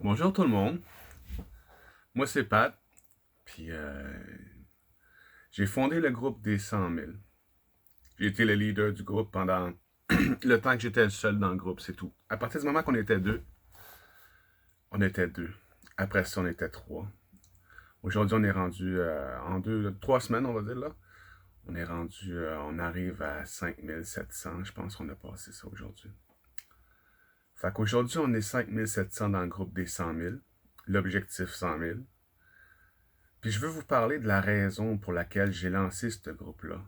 Bonjour tout le monde, moi c'est Pat, puis j'ai fondé le groupe des 100 000. J'ai été le leader du groupe pendant le temps que j'étais le seul dans le groupe, c'est tout. À partir du moment qu'on était deux, on était deux. Après ça, on était trois. Aujourd'hui, on est rendu en 3 semaines, on va dire là. On est rendu, on arrive à 5 700, je pense qu'on a passé ça aujourd'hui. Fait qu'aujourd'hui, on est 5 700 dans le groupe des 100 000, l'objectif 100 000. Puis je veux vous parler de la raison pour laquelle j'ai lancé ce groupe-là.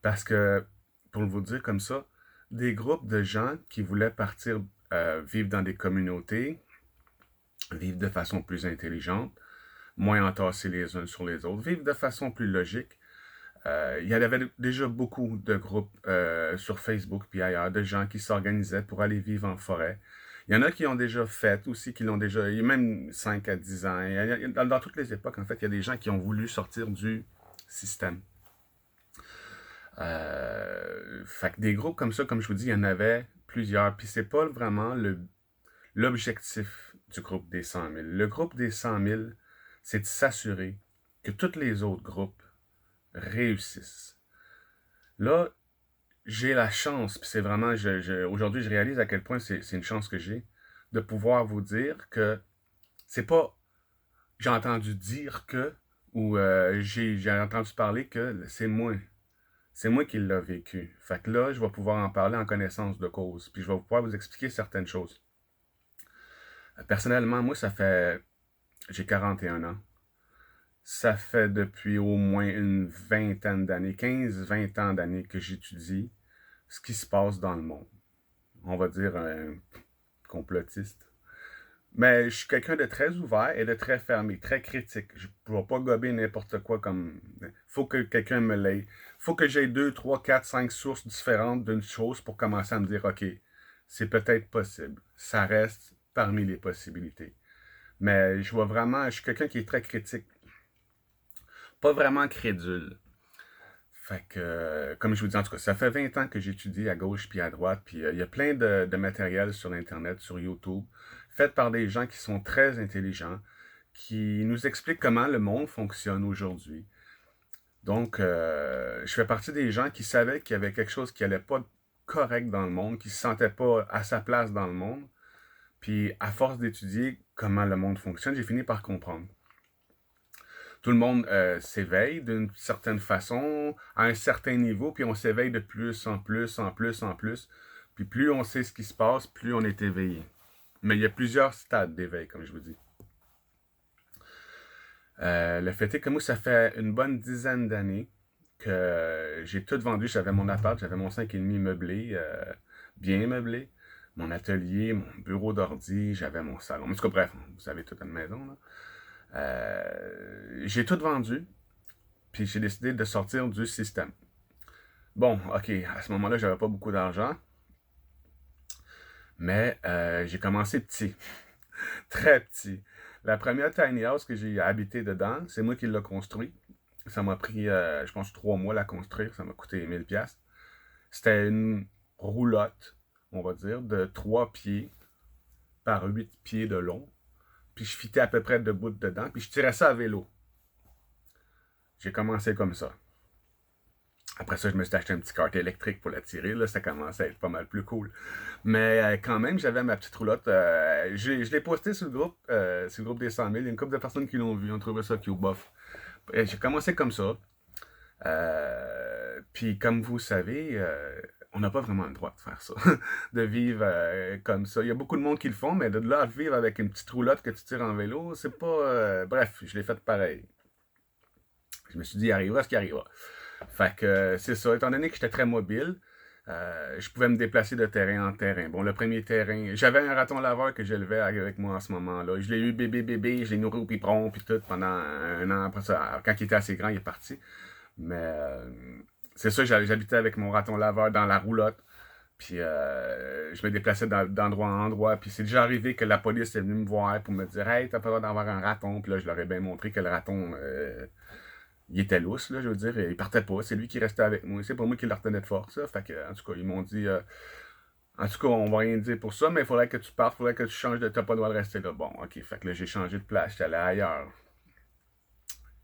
Parce que, pour vous dire comme ça, des groupes de gens qui voulaient partir vivre dans des communautés, vivre de façon plus intelligente, moins entassés les uns sur les autres, vivre de façon plus logique. Il y avait déjà beaucoup de groupes sur Facebook puis ailleurs, de gens qui s'organisaient pour aller vivre en forêt. Il y en a qui ont déjà fait aussi, qui l'ont déjà, il y a même 5 à 10 ans. Dans toutes les époques, en fait, il y a des gens qui ont voulu sortir du système. Fait que des groupes comme ça, comme je vous dis, il y en avait plusieurs. Puis c'est pas vraiment l'objectif du groupe des 100 000. Le groupe des 100 000, c'est de s'assurer que tous les autres groupes réussissent. Là, j'ai la chance, puis c'est vraiment, aujourd'hui, je réalise à quel point c'est une chance que j'ai de pouvoir vous dire que c'est pas j'ai entendu dire que ou j'ai entendu parler que c'est moi. C'est moi qui l'ai vécu. Fait que là, je vais pouvoir en parler en connaissance de cause. Puis je vais pouvoir vous expliquer certaines choses. Personnellement, moi, ça fait. J'ai 41 ans. Ça fait depuis au moins une vingtaine d'années, 15-20 ans d'années que j'étudie ce qui se passe dans le monde. On va dire un complotiste. Mais je suis quelqu'un de très ouvert et de très fermé, très critique. Je ne vais pas gober n'importe quoi comme. Faut que quelqu'un me l'aille. Faut que j'ai 2, 3, 4, 5 sources différentes d'une chose pour commencer à me dire, OK, c'est peut-être possible. Ça reste parmi les possibilités. Mais je vois vraiment, je suis quelqu'un qui est très critique. Pas vraiment crédule. Fait que, comme je vous dis, en tout cas, ça fait 20 ans que j'étudie à gauche puis à droite, puis il y a plein de matériel sur Internet, sur YouTube, fait par des gens qui sont très intelligents, qui nous expliquent comment le monde fonctionne aujourd'hui. Donc, je fais partie des gens qui savaient qu'il y avait quelque chose qui allait pas correct dans le monde, qui se sentait pas à sa place dans le monde. Puis, à force d'étudier comment le monde fonctionne, j'ai fini par comprendre. Tout le monde s'éveille d'une certaine façon, à un certain niveau, puis on s'éveille de plus en plus, en plus, en plus. Puis plus on sait ce qui se passe, plus on est éveillé. Mais il y a plusieurs stades d'éveil, comme je vous dis. Le fait est que moi, ça fait une bonne dizaine d'années que j'ai tout vendu. J'avais mon appart, j'avais mon 5,5 meublé, bien meublé. Mon atelier, mon bureau d'ordi, j'avais mon salon. En tout cas, bref, vous savez, toute une maison. Là. J'ai tout vendu, puis j'ai décidé de sortir du système. Bon, ok, à ce moment-là, j'avais pas beaucoup d'argent, mais j'ai commencé petit, très petit. La première tiny house que j'ai habité dedans, c'est moi qui l'ai construit. Ça m'a pris, je pense, 3 mois à la construire. Ça m'a coûté 1000$. C'était une roulotte, on va dire, de 3 pieds par 8 pieds de long. Puis je fitais à peu près debout dedans. Puis je tirais ça à vélo. J'ai commencé comme ça. Après ça, je me suis acheté un petit kart électrique pour la tirer. Là, ça commençait à être pas mal plus cool. Mais quand même, j'avais ma petite roulotte. Je l'ai posté sur le groupe des 100 000. Il y a une couple de personnes qui l'ont vu. On trouvait ça cute, bof. J'ai commencé comme ça. Puis, comme vous savez, on n'a pas vraiment le droit de faire ça. De vivre comme ça. Il y a beaucoup de monde qui le font, mais de là à vivre avec une petite roulotte que tu tires en vélo, c'est pas. Bref, je l'ai fait pareil. Je me suis dit, il arrivera ce qui arrivera. Fait que c'est ça. Étant donné que j'étais très mobile, je pouvais me déplacer de terrain en terrain. Bon, le premier terrain, j'avais un raton laveur que j'élevais avec moi en ce moment-là. Je l'ai eu bébé, je l'ai nourri au biberon, puis tout, pendant un an. Après ça, quand il était assez grand, il est parti. Mais c'est ça, j'habitais avec mon raton laveur dans la roulotte. Puis je me déplaçais d'endroit en endroit. Puis c'est déjà arrivé que la police est venue me voir pour me dire Hey, t'as pas le droit d'avoir un raton. Puis là, je leur ai bien montré que le raton, il était lousse, là, je veux dire. Il partait pas. C'est lui qui restait avec moi. C'est pas moi qui le retenais de force. Là. Fait que, en tout cas, ils m'ont dit En tout cas, on va rien dire pour ça, mais il faudrait que tu partes, il faudrait que tu changes de... T'as pas le droit de rester là. Bon, ok, fait que là, j'ai changé de place, j'étais allé ailleurs.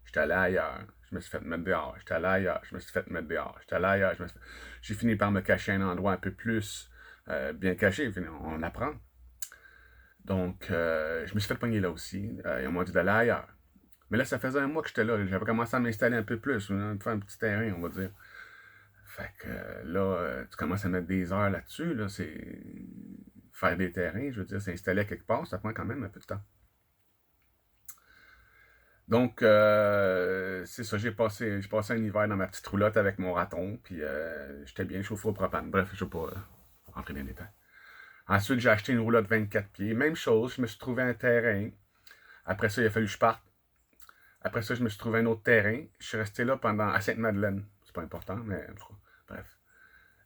J'étais allé ailleurs. Je me suis fait mettre dehors. J'étais allé ailleurs. Je me suis fait mettre dehors. J'étais allé ailleurs. J'ai fini par me cacher à un endroit un peu plus bien caché. On apprend. Donc, je me suis fait pogner là aussi. Ils m'ont dit d'aller ailleurs. Mais là, ça faisait un mois que j'étais là. J'avais commencé à m'installer un peu plus. Faire un petit terrain, on va dire. Fait que là, tu commences à mettre des heures là-dessus. Là, c'est faire des terrains, je veux dire, s'installer quelque part, ça prend quand même un peu de temps. Donc, c'est ça, j'ai passé un hiver dans ma petite roulotte avec mon raton, puis j'étais bien chauffé au propane. Bref, je ne vais pas rentrer dans les détails. Ensuite, j'ai acheté une roulotte 24 pieds. Même chose, je me suis trouvé un terrain. Après ça, il a fallu que je parte. Après ça, je me suis trouvé un autre terrain. Je suis resté là pendant à Sainte-Madeleine. C'est pas important, mais en tout cas, bref.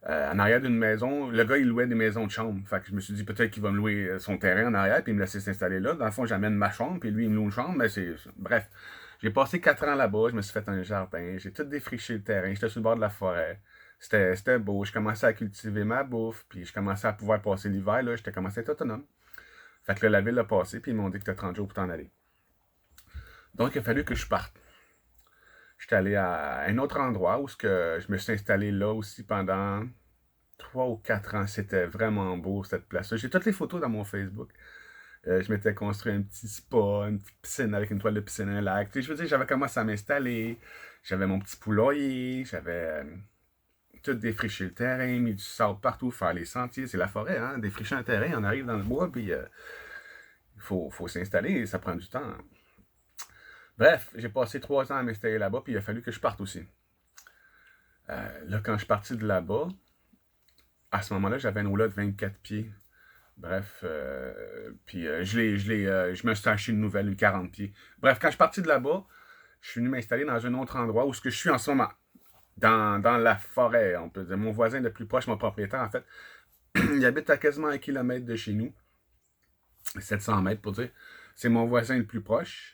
En arrière d'une maison, le gars, il louait des maisons de chambre. Fait que je me suis dit, peut-être qu'il va me louer son terrain en arrière, puis il me laisser s'installer là. Dans le fond, j'amène ma chambre, puis lui, il me loue une chambre, mais c'est... Bref. J'ai passé 4 ans là-bas, je me suis fait un jardin, j'ai tout défriché le terrain, j'étais sur le bord de la forêt. C'était beau, je commençais à cultiver ma bouffe, puis je commençais à pouvoir passer l'hiver, là, j'étais commencé à être autonome. Fait que là, la ville a passé, puis ils m'ont dit que t'as 30 jours pour t'en aller. Donc, il a fallu que je parte. J'étais allé à un autre endroit où je me suis installé là aussi pendant 3 ou 4 ans. C'était vraiment beau, cette place-là. J'ai toutes les photos dans mon Facebook. Je m'étais construit un petit spa, une petite piscine avec une toile de piscine, un lac. Tu sais, je veux dire, j'avais commencé à m'installer. J'avais mon petit poulailler. J'avais tout défriché le terrain, mis du sable partout, faire les sentiers. C'est la forêt, hein? Défricher un terrain, on arrive dans le bois, puis il faut s'installer. Ça prend du temps. Bref, j'ai passé 3 ans à m'installer là-bas, puis il a fallu que je parte aussi. Là, quand je suis parti de là-bas, à ce moment-là, j'avais une roulotte de 24 pieds. Bref, puis je me suis acheté une nouvelle, une 40 pieds. Bref, quand je suis parti de là-bas, je suis venu m'installer dans un autre endroit où ce que je suis en ce moment. Dans la forêt, on peut dire. Mon voisin le plus proche, mon propriétaire, en fait, il habite à quasiment 1 kilomètre de chez nous. 700 mètres pour dire. C'est mon voisin le plus proche.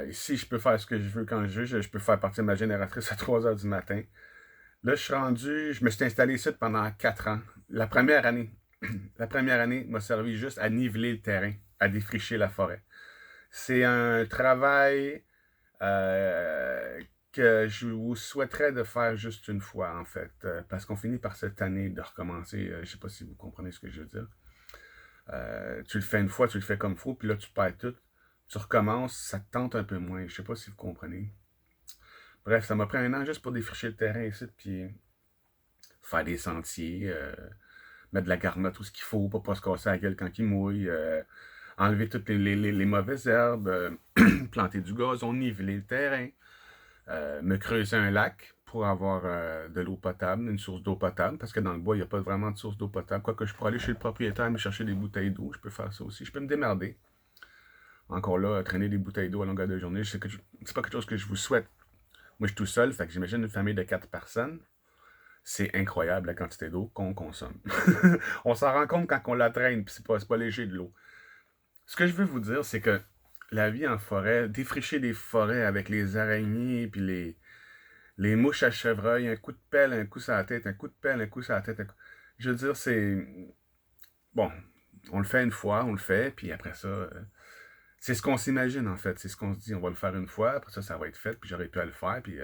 Ici, je peux faire ce que je veux quand je veux. Je peux faire partir ma génératrice à 3 heures du matin. Là, je me suis installé ici pendant 4 ans. La première année m'a servi juste à niveler le terrain, à défricher la forêt. C'est un travail que je vous souhaiterais de faire juste une fois, en fait, parce qu'on finit par cette année de recommencer. Je ne sais pas si vous comprenez ce que je veux dire. Tu le fais une fois, tu le fais comme il faut, puis là, tu perds tout. Tu recommences, ça te tente un peu moins. Je ne sais pas si vous comprenez. Bref, ça m'a pris un an juste pour défricher le terrain ici, puis faire des sentiers, mettre de la garnotte, tout ce qu'il faut pour pas se casser la gueule quand il mouille, enlever toutes les mauvaises herbes, planter du gazon, niveler le terrain, me creuser un lac pour avoir de l'eau potable, une source d'eau potable, parce que dans le bois, il n'y a pas vraiment de source d'eau potable. Quoique je pourrais aller chez le propriétaire me chercher des bouteilles d'eau, je peux faire ça aussi. Je peux me démerder. Encore là, traîner des bouteilles d'eau à longueur de journée, c'est pas quelque chose que je vous souhaite. Moi, je suis tout seul, fait que j'imagine une famille de 4 personnes. C'est incroyable la quantité d'eau qu'on consomme. On s'en rend compte quand on la traîne, puis c'est pas léger de l'eau. Ce que je veux vous dire, c'est que la vie en forêt, défricher des forêts avec les araignées, puis les mouches à chevreuil, un coup de pelle, un coup sur la tête, un coup de pelle, un coup sur la tête. Je veux dire, c'est... Bon, on le fait une fois, on le fait, puis après ça... c'est ce qu'on s'imagine, en fait. C'est ce qu'on se dit, on va le faire une fois, après ça, ça va être fait, puis j'aurais pu à le faire, puis...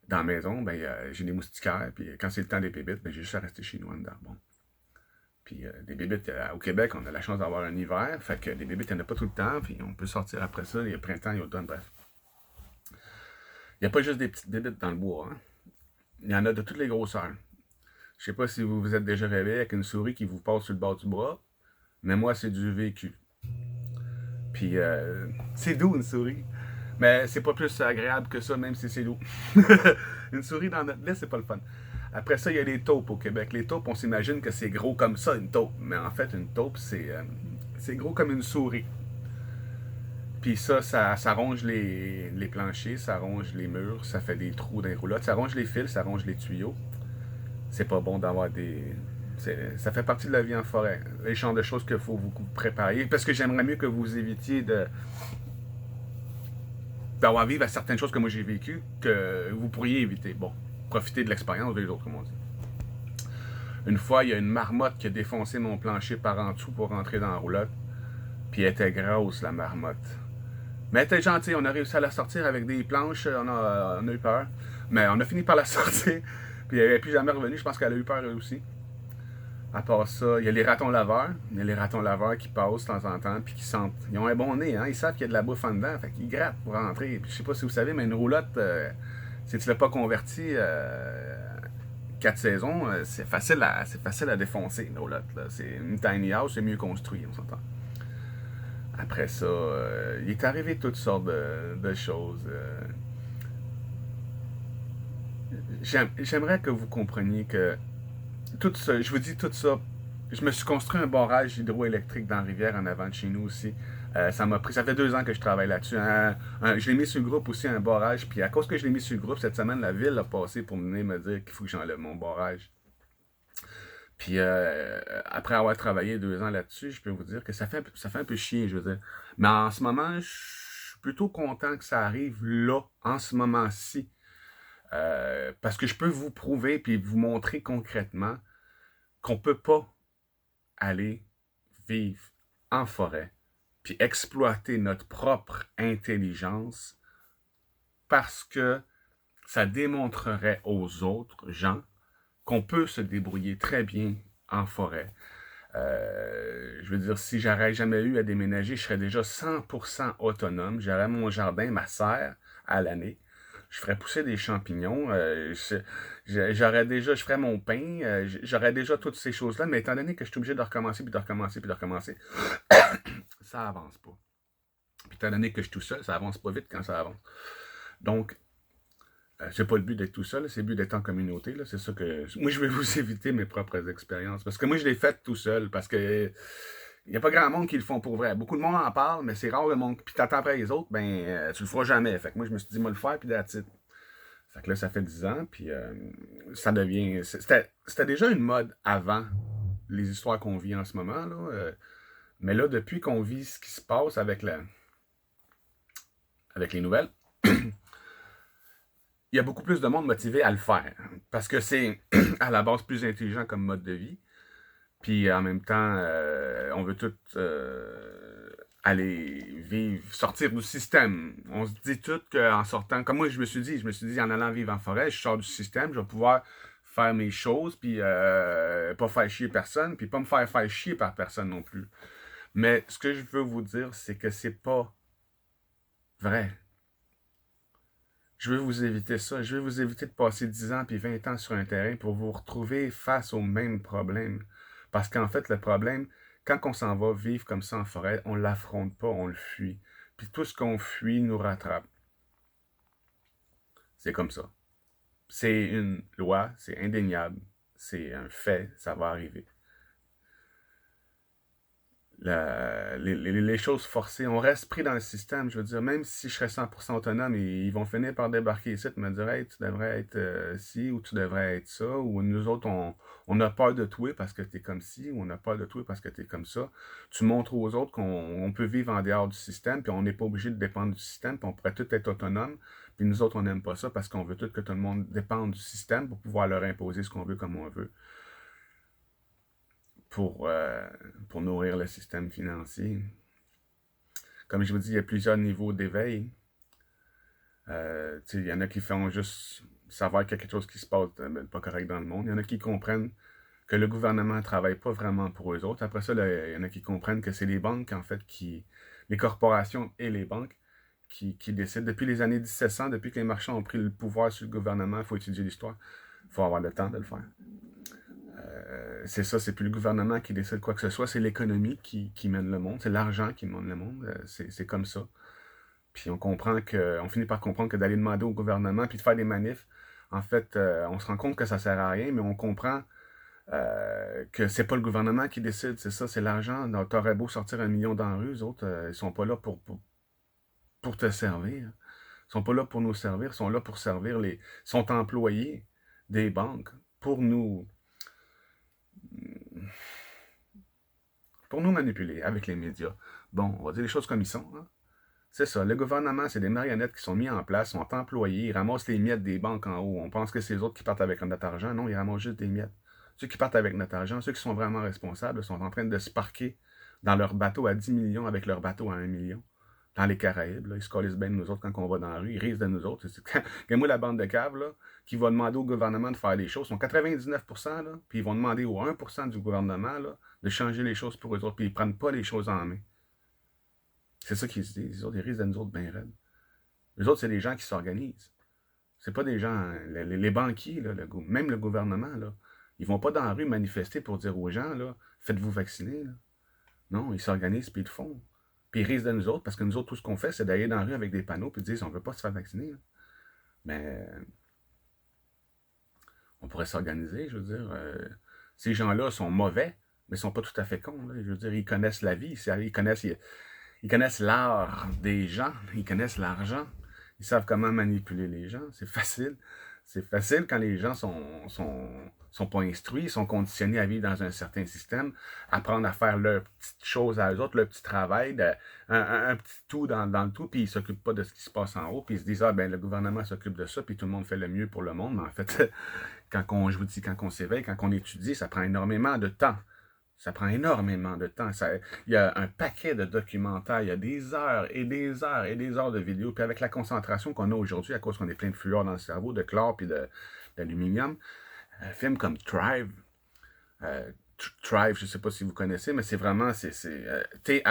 dans la maison, ben, j'ai des moustiquaires, puis quand c'est le temps des bébites, ben, j'ai juste à rester chez nous en dedans. Bon. Puis des bébites, au Québec, on a la chance d'avoir un hiver, fait que des bébites, il n'y en a pas tout le temps, puis on peut sortir après ça, il y a printemps, il y a automne, bref. Il n'y a pas juste des petites bébites dans le bois, hein. Il y en a de toutes les grosseurs. Je sais pas si vous vous êtes déjà réveillé avec une souris qui vous passe sur le bord du bras, mais moi, c'est du vécu. Puis, c'est doux, une souris. Mais c'est pas plus agréable que ça, même si c'est doux. Une souris dans notre lait, c'est pas le fun. Après ça, il y a les taupes au Québec. Les taupes, on s'imagine que c'est gros comme ça, une taupe. Mais en fait, une taupe, c'est gros comme une souris. Puis ça ronge les planchers, ça ronge les murs, ça fait des trous dans les roulottes, ça ronge les fils, ça ronge les tuyaux. C'est pas bon d'avoir des... Ça fait partie de la vie en forêt. Les genres de choses qu'il faut vous préparer. Parce que j'aimerais mieux que vous évitiez d'avoir à vivre à certaines choses que moi j'ai vécues que vous pourriez éviter. Bon, profiter de l'expérience des autres, comme on dit. Une fois, il y a une marmotte qui a défoncé mon plancher par en dessous pour rentrer dans la roulotte. Puis elle était grosse, la marmotte. Mais elle était gentille, on a réussi à la sortir avec des planches, on a eu peur. Mais on a fini par la sortir. Puis elle n'est plus jamais revenue, je pense qu'elle a eu peur elle aussi. À part ça, il y a les ratons laveurs. Il y a les ratons laveurs qui passent de temps en temps puis qui sentent. Ils ont un bon nez, hein? Ils savent qu'il y a de la bouffe en dedans. Fait qu'ils grattent pour rentrer. Puis je sais pas si vous savez, mais une roulotte, si tu l'as pas convertie 4 saisons, c'est facile à défoncer, une roulotte. C'est une tiny house, c'est mieux construit, on s'entend. Après ça, il est arrivé toutes sortes de choses. J'aimerais que vous compreniez que tout ça, je vous dis tout ça, je me suis construit un barrage hydroélectrique dans la rivière en avant de chez nous aussi. Ça fait 2 ans que je travaille là-dessus. Je l'ai mis sur le groupe aussi, un barrage. Puis à cause que je l'ai mis sur le groupe, cette semaine, la ville a passé pour venir me dire qu'il faut que j'enlève mon barrage. Puis après avoir travaillé 2 ans là-dessus, je peux vous dire que ça fait un peu chier, je veux dire. Mais en ce moment, je suis plutôt content que ça arrive là, en ce moment-ci. Parce que je peux vous prouver puis vous montrer concrètement qu'on peut pas aller vivre en forêt puis exploiter notre propre intelligence parce que ça démontrerait aux autres gens qu'on peut se débrouiller très bien en forêt. Je veux dire, si j'aurais jamais eu à déménager, je serais déjà 100% autonome. J'aurais mon jardin, ma serre à l'année. Je ferais pousser des champignons. Je ferais mon pain. J'aurais déjà toutes ces choses-là. Mais étant donné que je suis obligé de recommencer, puis de recommencer, puis de recommencer, ça avance pas. Puis étant donné que je suis tout seul, ça avance pas vite quand ça avance. Donc, c'est pas le but d'être tout seul, c'est le but d'être en communauté. C'est ça que. Moi, je vais vous éviter mes propres expériences. Parce que moi, je l'ai fait tout seul. Parce que il n'y a pas grand monde qui le font pour vrai. Beaucoup de monde en parle, mais c'est rare le monde. Puis t'attends après les autres, ben tu le feras jamais. Fait que moi, je me suis dit, moi le faire, puis that's it. Fait que là, ça fait 10 ans, puis ça devient. C'était déjà une mode avant les histoires qu'on vit en ce moment. Là, mais là, depuis qu'on vit ce qui se passe avec les nouvelles, il y a beaucoup plus de monde motivé à le faire. Parce que c'est à la base plus intelligent comme mode de vie. Puis en même temps, on veut tout aller vivre, sortir du système. On se dit tout qu'en sortant, comme moi je me suis dit en allant vivre en forêt, je sors du système, je vais pouvoir faire mes choses, puis pas faire chier personne, puis pas me faire chier par personne non plus. Mais ce que je veux vous dire, c'est que c'est pas vrai. Je veux vous éviter ça. Je veux vous éviter de passer 10 ans puis 20 ans sur un terrain pour vous retrouver face au même problème. Parce qu'en fait, le problème, quand on s'en va vivre comme ça en forêt, on ne l'affronte pas, on le fuit. Puis tout ce qu'on fuit nous rattrape. C'est comme ça. C'est une loi, c'est indéniable, c'est un fait, ça va arriver. Les choses forcées, on reste pris dans le système. Je veux dire, même si je serais 100% autonome, ils vont finir par débarquer ici et me dire hey, tu devrais être ci ou tu devrais être ça. Ou nous autres, on a peur de toi parce que tu es comme ci ou on a peur de toi parce que tu es comme ça. Tu montres aux autres qu'on peut vivre en dehors du système puis on n'est pas obligé de dépendre du système puis on pourrait tout être autonome. Puis nous autres, on n'aime pas ça parce qu'on veut tout que tout le monde dépende du système pour pouvoir leur imposer ce qu'on veut comme on veut. Pour nourrir le système financier. Comme je vous dis, il y a plusieurs niveaux d'éveil. Il y en a qui font juste savoir qu'il y a quelque chose qui se passe pas correct dans le monde. Il y en a qui comprennent que le gouvernement ne travaille pas vraiment pour eux autres. Après ça, il y en a qui comprennent que c'est les banques, en fait, les corporations et les banques qui décident. Depuis les années 1700, depuis que les marchands ont pris le pouvoir sur le gouvernement, il faut étudier l'histoire. Il faut avoir le temps de le faire. C'est ça, c'est plus le gouvernement qui décide quoi que ce soit, c'est l'économie qui mène le monde, c'est l'argent qui mène le monde, c'est comme ça. Puis on finit par comprendre que d'aller demander au gouvernement puis de faire des manifs, en fait, on se rend compte que ça sert à rien, mais on comprend que c'est pas le gouvernement qui décide, c'est ça, c'est l'argent. Donc, t'aurais beau sortir 1 million dans la rue, eux autres, ils sont pas là pour te servir. Ils sont pas là pour nous servir, ils sont là pour servir ils sont employés des banques pour nous manipuler avec les médias. Bon, on va dire les choses comme ils sont. Hein? C'est ça, le gouvernement, c'est des marionnettes qui sont mises en place, sont employés, ils ramassent les miettes des banques en haut. On pense que c'est les autres qui partent avec notre argent. Non, ils ramassent juste des miettes. Ceux qui partent avec notre argent, ceux qui sont vraiment responsables, sont en train de se parquer dans leur bateau à 10 millions avec leur bateau à 1 million. Dans les Caraïbes, là, ils se collent bien de nous autres quand on va dans la rue, ils risent de nous autres. Regarde-moi la bande de caves là, qui va demander au gouvernement de faire les choses. Ils sont 99%, là, puis ils vont demander au 1% du gouvernement là, de changer les choses pour eux autres, puis ils ne prennent pas les choses en main. C'est ça qu'ils se disent. Les autres, ils risent de nous autres bien raides. Les autres, c'est des gens qui s'organisent. C'est pas des gens, les banquiers, là, même le gouvernement, là, ils vont pas dans la rue manifester pour dire aux gens, là, faites-vous vacciner. Là. Non, ils s'organisent puis ils le font. Puis ils risent de nous autres, parce que nous autres, tout ce qu'on fait, c'est d'aller dans la rue avec des panneaux puis de dire on ne veut pas se faire vacciner. Là. Mais on pourrait s'organiser, je veux dire. Ces gens-là sont mauvais, mais ils sont pas tout à fait cons. Là. Je veux dire, ils connaissent la vie, ils connaissent l'art des gens, ils connaissent l'argent. Ils savent comment manipuler les gens. C'est facile. C'est facile quand les gens sont pas instruits, sont conditionnés à vivre dans un certain système, apprendre à faire leurs petites choses à eux autres, leur petit travail, un petit tout dans le tout, puis ils s'occupent pas de ce qui se passe en haut, puis ils se disent, ah ben le gouvernement s'occupe de ça, puis tout le monde fait le mieux pour le monde. Mais en fait, je vous dis, quand on s'éveille, quand on étudie, ça prend énormément de temps. Ça prend énormément de temps. Il y a un paquet de documentaires, il y a des heures et des heures et des heures de vidéos. Puis avec la concentration qu'on a aujourd'hui, à cause qu'on est plein de fluor dans le cerveau, de chlore puis d'aluminium, un film comme Thrive, Thrive, je ne sais pas si vous connaissez, mais c'est vraiment, Thrive.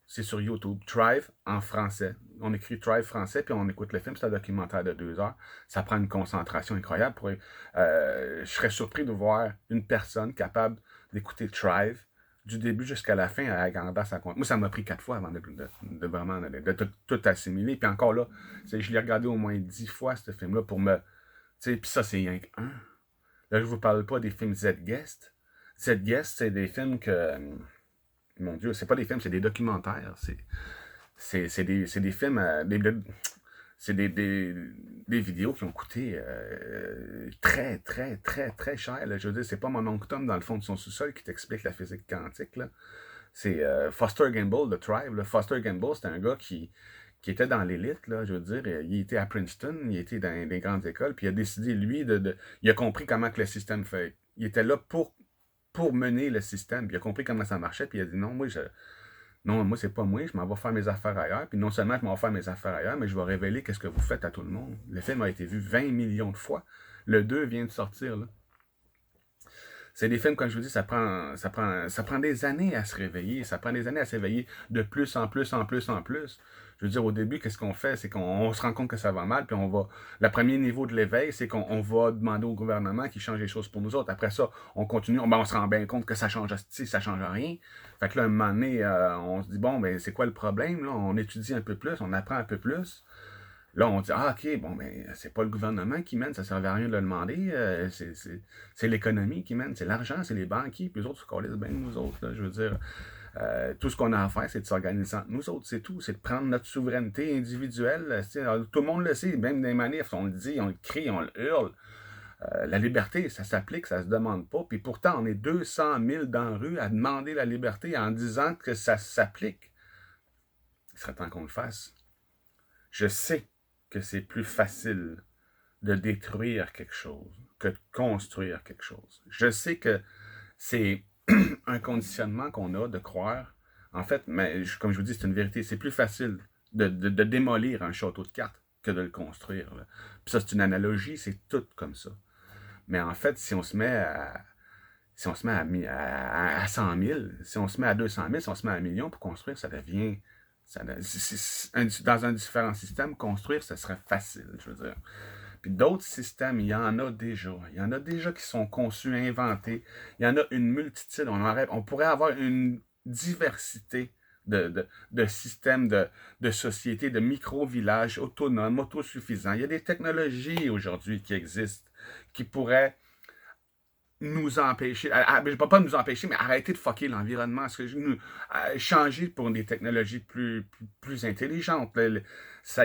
C'est sur YouTube. Thrive en français. On écrit Thrive français, puis on écoute le film. C'est un documentaire de 2 heures. Ça prend une concentration incroyable. Je serais surpris de voir une personne capable d'écouter Thrive du début jusqu'à la fin à agrandir sa compte. Moi, ça m'a pris 4 fois avant de vraiment tout assimiler. Puis encore là, je l'ai regardé au moins 10 fois, ce film-là, pour me... Puis ça, c'est rien qu'un. Là, je vous parle pas des films Z-Guest. Z-Guest, c'est des films que... Mon Dieu, c'est pas des films, c'est des documentaires. C'est des films... c'est des vidéos qui ont coûté très, très, très, très cher. Là. Je veux dire, c'est pas mon oncle Tom dans le fond de son sous-sol qui t'explique la physique quantique. Là. C'est Foster Gamble de Thrive. Là. Foster Gamble, c'est un gars qui était dans l'élite, là, je veux dire, il était à Princeton, il était dans des grandes écoles, puis il a décidé, lui, il a compris comment que le système fait. Il était là pour mener le système, puis il a compris comment ça marchait, puis il a dit non, moi, c'est pas moi, je m'en vais faire mes affaires ailleurs, puis non seulement je m'en vais faire mes affaires ailleurs, mais je vais révéler qu'est-ce que vous faites à tout le monde. Le film a été vu 20 millions de fois. Le 2 vient de sortir, là. C'est des films, comme je vous dis, ça prend des années à se réveiller. Ça prend des années à s'éveiller de plus en plus, en plus, en plus. Je veux dire, au début, qu'est-ce qu'on fait? C'est qu'on se rend compte que ça va mal, puis le premier niveau de l'éveil, c'est qu'on va demander au gouvernement qu'il change les choses pour nous autres. Après ça, on continue, on se rend bien compte que ça change rien. Fait que là, un moment donné, on se dit, bon, ben, c'est quoi le problème? Là? On étudie un peu plus, on apprend un peu plus. Là, on dit, ah, OK, bon, mais c'est pas le gouvernement qui mène, ça ne servait à rien de le demander, c'est l'économie qui mène, c'est l'argent, c'est les banquiers, puis les autres se collent bien nous autres, là, je veux dire. Tout ce qu'on a à faire, c'est de s'organiser entre nous autres, c'est tout, c'est de prendre notre souveraineté individuelle. Tout le monde le sait, même dans les manifs, on le dit, on le crie, on le hurle. La liberté, ça s'applique, ça se demande pas, puis pourtant, on est 200 000 dans la rue à demander la liberté en disant que ça s'applique. Il serait temps qu'on le fasse. Je sais que c'est plus facile de détruire quelque chose que de construire quelque chose. Je sais que c'est un conditionnement qu'on a de croire. En fait, mais comme je vous dis, c'est une vérité. C'est plus facile de démolir un château de cartes que de le construire. Là. Puis ça, c'est une analogie, c'est tout comme ça. Mais en fait, si on se met à 100 000, si on se met à 200 000, si on se met à 1 million pour construire, ça devient... dans un différent système, construire, ça serait facile, je veux dire. Puis d'autres systèmes, il y en a déjà. Il y en a déjà qui sont conçus, inventés. Il y en a une multitude. On pourrait avoir une diversité de systèmes de sociétés, de micro-villages autonomes, autosuffisants. Il y a des technologies aujourd'hui qui existent, qui pourraient nous empêcher, pas nous empêcher, mais arrêter de fucker l'environnement, changer pour des technologies plus intelligentes. Il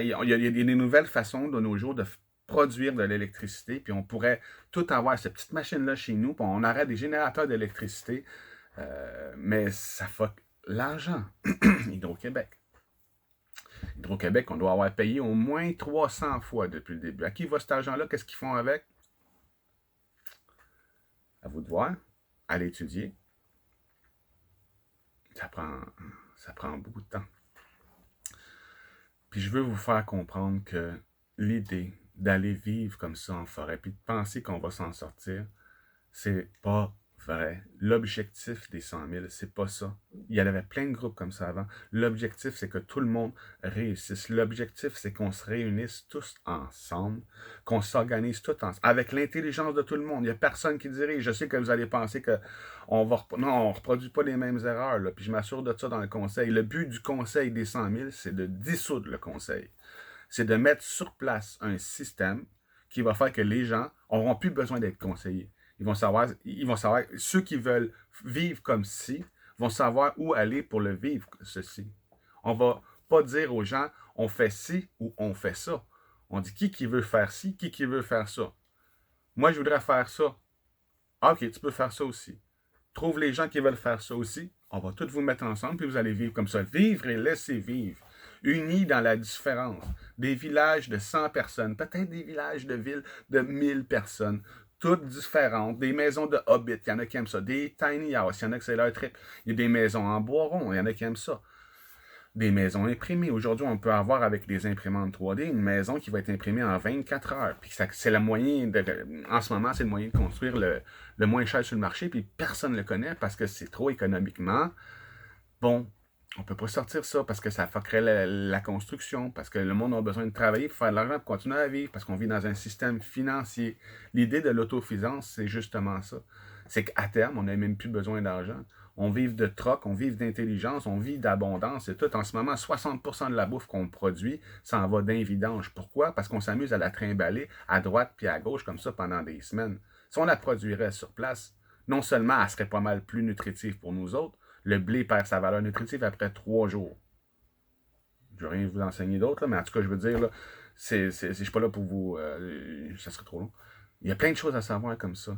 y a des nouvelles façons de nos jours de produire de l'électricité, puis on pourrait tout avoir cette petite machine-là chez nous, puis on aurait des générateurs d'électricité, mais ça fuck l'argent. Hydro-Québec. Hydro-Québec, on doit avoir payé au moins 300 fois depuis le début. À qui va cet argent-là? Qu'est-ce qu'ils font avec? À vous de voir. Allez étudier. Ça prend beaucoup de temps. Puis je veux vous faire comprendre que l'idée d'aller vivre comme ça en forêt, puis de penser qu'on va s'en sortir, c'est pas vrai. L'objectif des 100 000, c'est pas ça. Il y en avait plein de groupes comme ça avant. L'objectif, c'est que tout le monde réussisse. L'objectif, c'est qu'on se réunisse tous ensemble, qu'on s'organise tous ensemble, avec l'intelligence de tout le monde. Il n'y a personne qui dirige. Je sais que vous allez penser que non, on ne reproduit pas les mêmes erreurs, là, puis je m'assure de ça dans le conseil. Le but du conseil des 100 000, c'est de dissoudre le conseil. C'est de mettre sur place un système qui va faire que les gens n'auront plus besoin d'être conseillés. Ils vont savoir, ceux qui veulent vivre comme ci vont savoir où aller pour le vivre, ceci. On ne va pas dire aux gens, on fait ci ou on fait ça. On dit qui veut faire ci, qui veut faire ça. Moi, je voudrais faire ça. Ah, ok, tu peux faire ça aussi. Trouve les gens qui veulent faire ça aussi. On va tous vous mettre ensemble, puis vous allez vivre comme ça. Vivre et laisser vivre. Unis dans la différence. Des villages de 100 personnes, peut-être des villages de villes de 1000 personnes. Toutes différentes, des maisons de hobbits, il y en a qui aiment ça, des tiny house, il y en a qui c'est leur trip, il y a des maisons en bois rond, il y en a qui aiment ça, des maisons imprimées. Aujourd'hui, on peut avoir avec des imprimantes 3D une maison qui va être imprimée en 24 heures. Puis c'est le moyen, en ce moment, c'est le moyen de construire le moins cher sur le marché, puis personne ne le connaît parce que c'est trop économiquement. Bon, on peut pas sortir ça parce que ça fuckerait la construction, parce que le monde a besoin de travailler pour faire de l'argent, pour continuer à vivre, parce qu'on vit dans un système financier. L'idée de l'autosuffisance, c'est justement ça. C'est qu'à terme, on n'a même plus besoin d'argent. On vive de troc, on vive d'intelligence, on vit d'abondance et tout. En ce moment, 60% de la bouffe qu'on produit, ça en va d'un vidange. Pourquoi? Parce qu'on s'amuse à la trimballer à droite puis à gauche comme ça pendant des semaines. Si on la produirait sur place, non seulement elle serait pas mal plus nutritive pour nous autres, le blé perd sa valeur nutritive après 3 jours. Je ne vais rien vous enseigner d'autre, mais en tout cas, je veux dire, là, je ne suis pas là pour vous... ça serait trop long. Il y a plein de choses à savoir comme ça.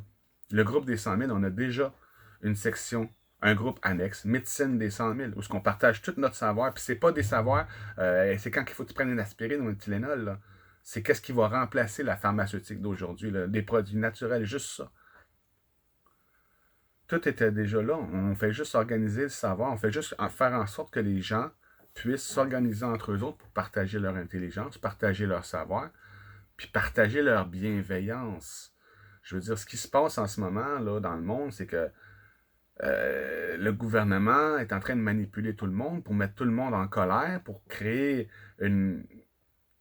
Le groupe des 100 000, on a déjà une section, un groupe annexe, médecine des 100 000, où on partage tout notre savoir. Puis c'est pas des savoirs, c'est quand il faut que tu prennes une aspirine ou un Tylenol, là. C'est qu'est-ce qui va remplacer la pharmaceutique d'aujourd'hui, des produits naturels, juste ça. Tout était déjà là. On fait juste organiser le savoir. On fait juste faire en sorte que les gens puissent s'organiser entre eux autres pour partager leur intelligence, partager leur savoir, puis partager leur bienveillance. Je veux dire, ce qui se passe en ce moment là, dans le monde, c'est que le gouvernement est en train de manipuler tout le monde pour mettre tout le monde en colère, pour créer une...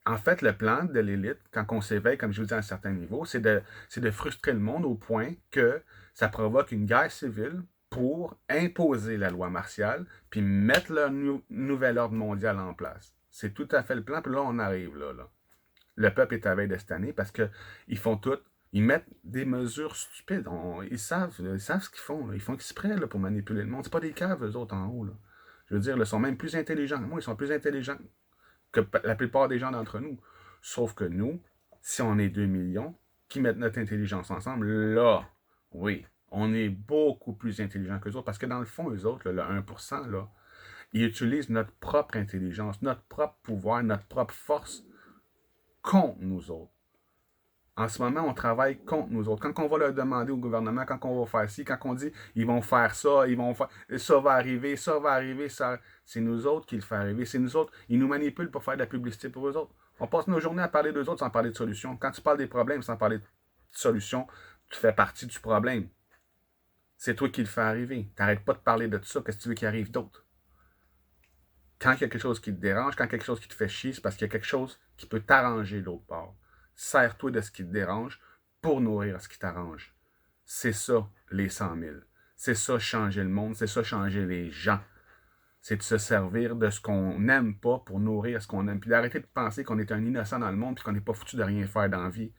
En fait, le plan de l'élite, quand on s'éveille, comme je vous dis à un certain niveau, c'est de frustrer le monde au point que ça provoque une guerre civile pour imposer la loi martiale, puis mettre le nouvel ordre mondial en place. C'est tout à fait le plan, puis là, on arrive là. Le peuple est à veille de cette année parce qu'ils font tout. Ils mettent des mesures stupides. Ils savent ce qu'ils font. Là. Ils font exprès là, pour manipuler le monde. C'est pas des caves, eux autres, en haut. Là. Je veux dire, ils sont même plus intelligents. Moi, ils sont plus intelligents que la plupart des gens d'entre nous. Sauf que nous, si on est 2 millions, qui mettent notre intelligence ensemble, là, oui, on est beaucoup plus intelligents qu'eux autres. Parce que dans le fond, eux autres, là, le 1%, là, ils utilisent notre propre intelligence, notre propre pouvoir, notre propre force contre nous autres. En ce moment, on travaille contre nous autres. Quand on va leur demander au gouvernement, quand on va faire ci, quand on dit ils vont faire ça, ça va arriver, ça, c'est nous autres qui le font arriver. C'est nous autres. Ils nous manipulent pour faire de la publicité pour eux autres. On passe nos journées à parler d'eux autres sans parler de solutions. Quand tu parles des problèmes sans parler de solutions, tu fais partie du problème. C'est toi qui le fais arriver. T'arrêtes pas de parler de ça. Qu'est-ce que tu veux qu'il arrive d'autre? Quand il y a quelque chose qui te dérange, quand il y a quelque chose qui te fait chier, c'est parce qu'il y a quelque chose qui peut t'arranger de l'autre part. Sers-toi de ce qui te dérange pour nourrir ce qui t'arrange. C'est ça, les 100 000. C'est ça, changer le monde. C'est ça, changer les gens. C'est de se servir de ce qu'on n'aime pas pour nourrir ce qu'on aime. Puis d'arrêter de penser qu'on est un innocent dans le monde puis qu'on n'est pas foutu de rien faire dans la vie.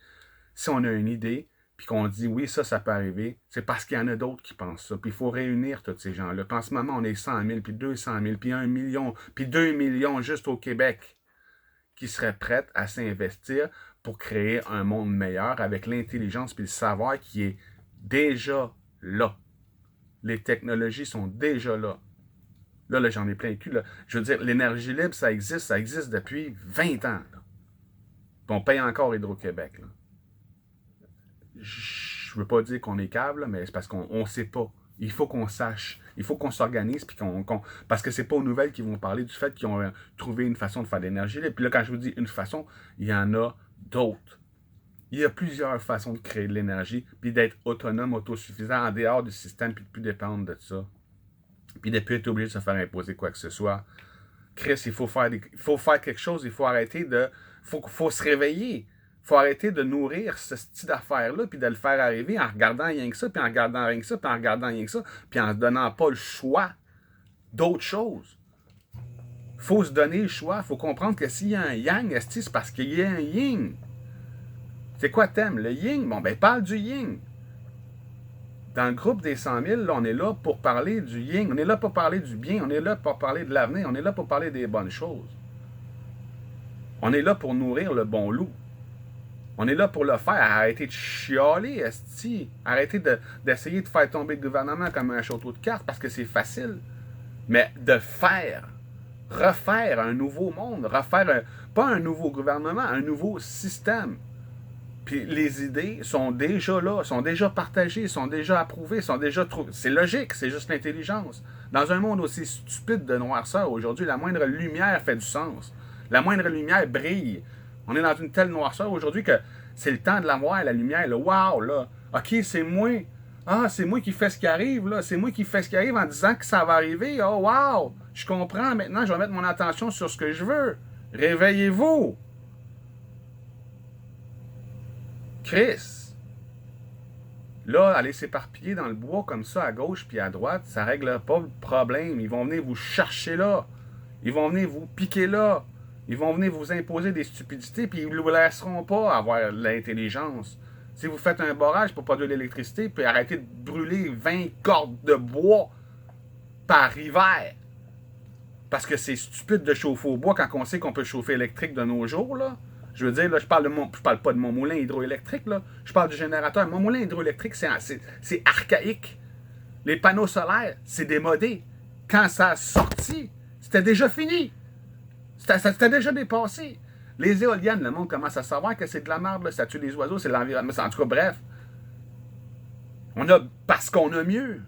Si on a une idée, puis qu'on dit oui, ça peut arriver, c'est parce qu'il y en a d'autres qui pensent ça. Puis il faut réunir tous ces gens-là. Puis en ce moment, on est 100 000, puis 200 000, puis 1 million, puis 2 millions juste au Québec qui seraient prêts à s'investir pour créer un monde meilleur avec l'intelligence puis le savoir qui est déjà là. Les technologies sont déjà là. Là j'en ai plein le cul. Là. Je veux dire, l'énergie libre, ça existe depuis 20 ans. Là. Puis on paye encore Hydro-Québec. Là. Je veux pas dire qu'on est cave, là, mais c'est parce qu'on ne sait pas. Il faut qu'on sache. Il faut qu'on s'organise. Parce que c'est pas aux nouvelles qui vont parler du fait qu'ils ont trouvé une façon de faire de l'énergie. Puis là, quand je vous dis une façon, il y en a d'autres. Il y a plusieurs façons de créer de l'énergie, puis d'être autonome, autosuffisant, en dehors du système, puis de ne plus dépendre de ça. Puis de ne plus être obligé de se faire imposer quoi que ce soit. Chris, il faut faire quelque chose, il faut arrêter de... faut se réveiller. Il faut arrêter de nourrir ce style d'affaires-là, puis de le faire arriver en regardant rien que ça, puis en regardant rien que ça, puis en regardant rien que ça, puis en ne donnant pas le choix d'autres choses. Il faut se donner le choix. Il faut comprendre que s'il y a un yang, c'est parce qu'il y a un yin. C'est quoi t'aimes? Le yin? Bon, ben parle du yin. Dans le groupe des 100 000, là, on est là pour parler du yin. On est là pour parler du bien. On est là pour parler de l'avenir. On est là pour parler des bonnes choses. On est là pour nourrir le bon loup. On est là pour le faire. Arrêtez de chialer, esti. Arrêtez d'essayer de faire tomber le gouvernement comme un château de cartes parce que c'est facile. Mais de refaire un nouveau monde, pas un nouveau gouvernement, un nouveau système. Puis les idées sont déjà là, sont déjà partagées, sont déjà approuvées, sont déjà trouvées. C'est logique, c'est juste l'intelligence. Dans un monde aussi stupide de noirceur, aujourd'hui, la moindre lumière fait du sens. La moindre lumière brille. On est dans une telle noirceur aujourd'hui que c'est le temps de la voir, la lumière. Là. Wow, là. OK, c'est moi. Ah, c'est moi qui fais ce qui arrive, là. C'est moi qui fais ce qui arrive en disant que ça va arriver. Oh, wow. Je comprends. Maintenant, je vais mettre mon attention sur ce que je veux. Réveillez-vous. Chris. Là, aller s'éparpiller dans le bois comme ça, à gauche puis à droite, ça ne règle pas le problème. Ils vont venir vous chercher là. Ils vont venir vous piquer là. Ils vont venir vous imposer des stupidités, puis ils ne vous laisseront pas avoir l'intelligence. Si vous faites un barrage pour produire de l'électricité, puis arrêtez de brûler 20 cordes de bois par hiver, parce que c'est stupide de chauffer au bois quand on sait qu'on peut chauffer électrique de nos jours, là. Je veux dire, là, je parle pas de mon moulin hydroélectrique, là. Je parle du générateur. Mon moulin hydroélectrique, c'est archaïque. Les panneaux solaires, c'est démodé. Quand ça a sorti, c'était déjà fini. C'était déjà dépassé. Les éoliennes, le monde commence à savoir que c'est de la merde, là, ça tue les oiseaux, c'est l'environnement. En tout cas, bref. Parce qu'on a mieux.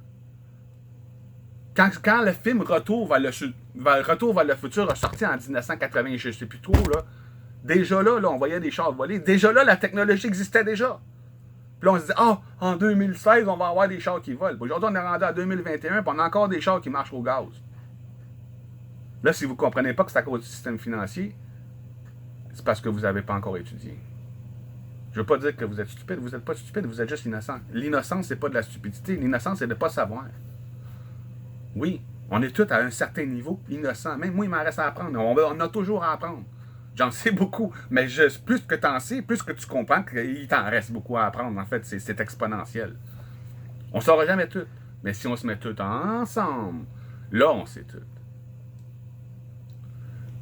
Quand le film Retour vers le futur a sorti en 1980, je ne sais plus trop, là, déjà là, on voyait des chars voler. Déjà là, la technologie existait déjà. Puis là, on se dit, en 2016, on va avoir des chars qui volent. Aujourd'hui, on est rendu à 2021, puis on a encore des chars qui marchent au gaz. Là, si vous ne comprenez pas que c'est à cause du système financier, c'est parce que vous n'avez pas encore étudié. Je ne veux pas dire que vous êtes stupide, vous n'êtes pas stupide, vous êtes juste innocent. L'innocence, c'est pas de la stupidité, l'innocence, c'est de ne pas savoir. Oui, on est tous à un certain niveau innocent. Même moi, il m'en reste à apprendre. On a toujours à apprendre. J'en sais beaucoup, mais plus que tu en sais, plus que tu comprends qu'il t'en reste beaucoup à apprendre. En fait, c'est exponentiel. On ne saura jamais tout. Mais si on se met tout ensemble, là, on sait tout.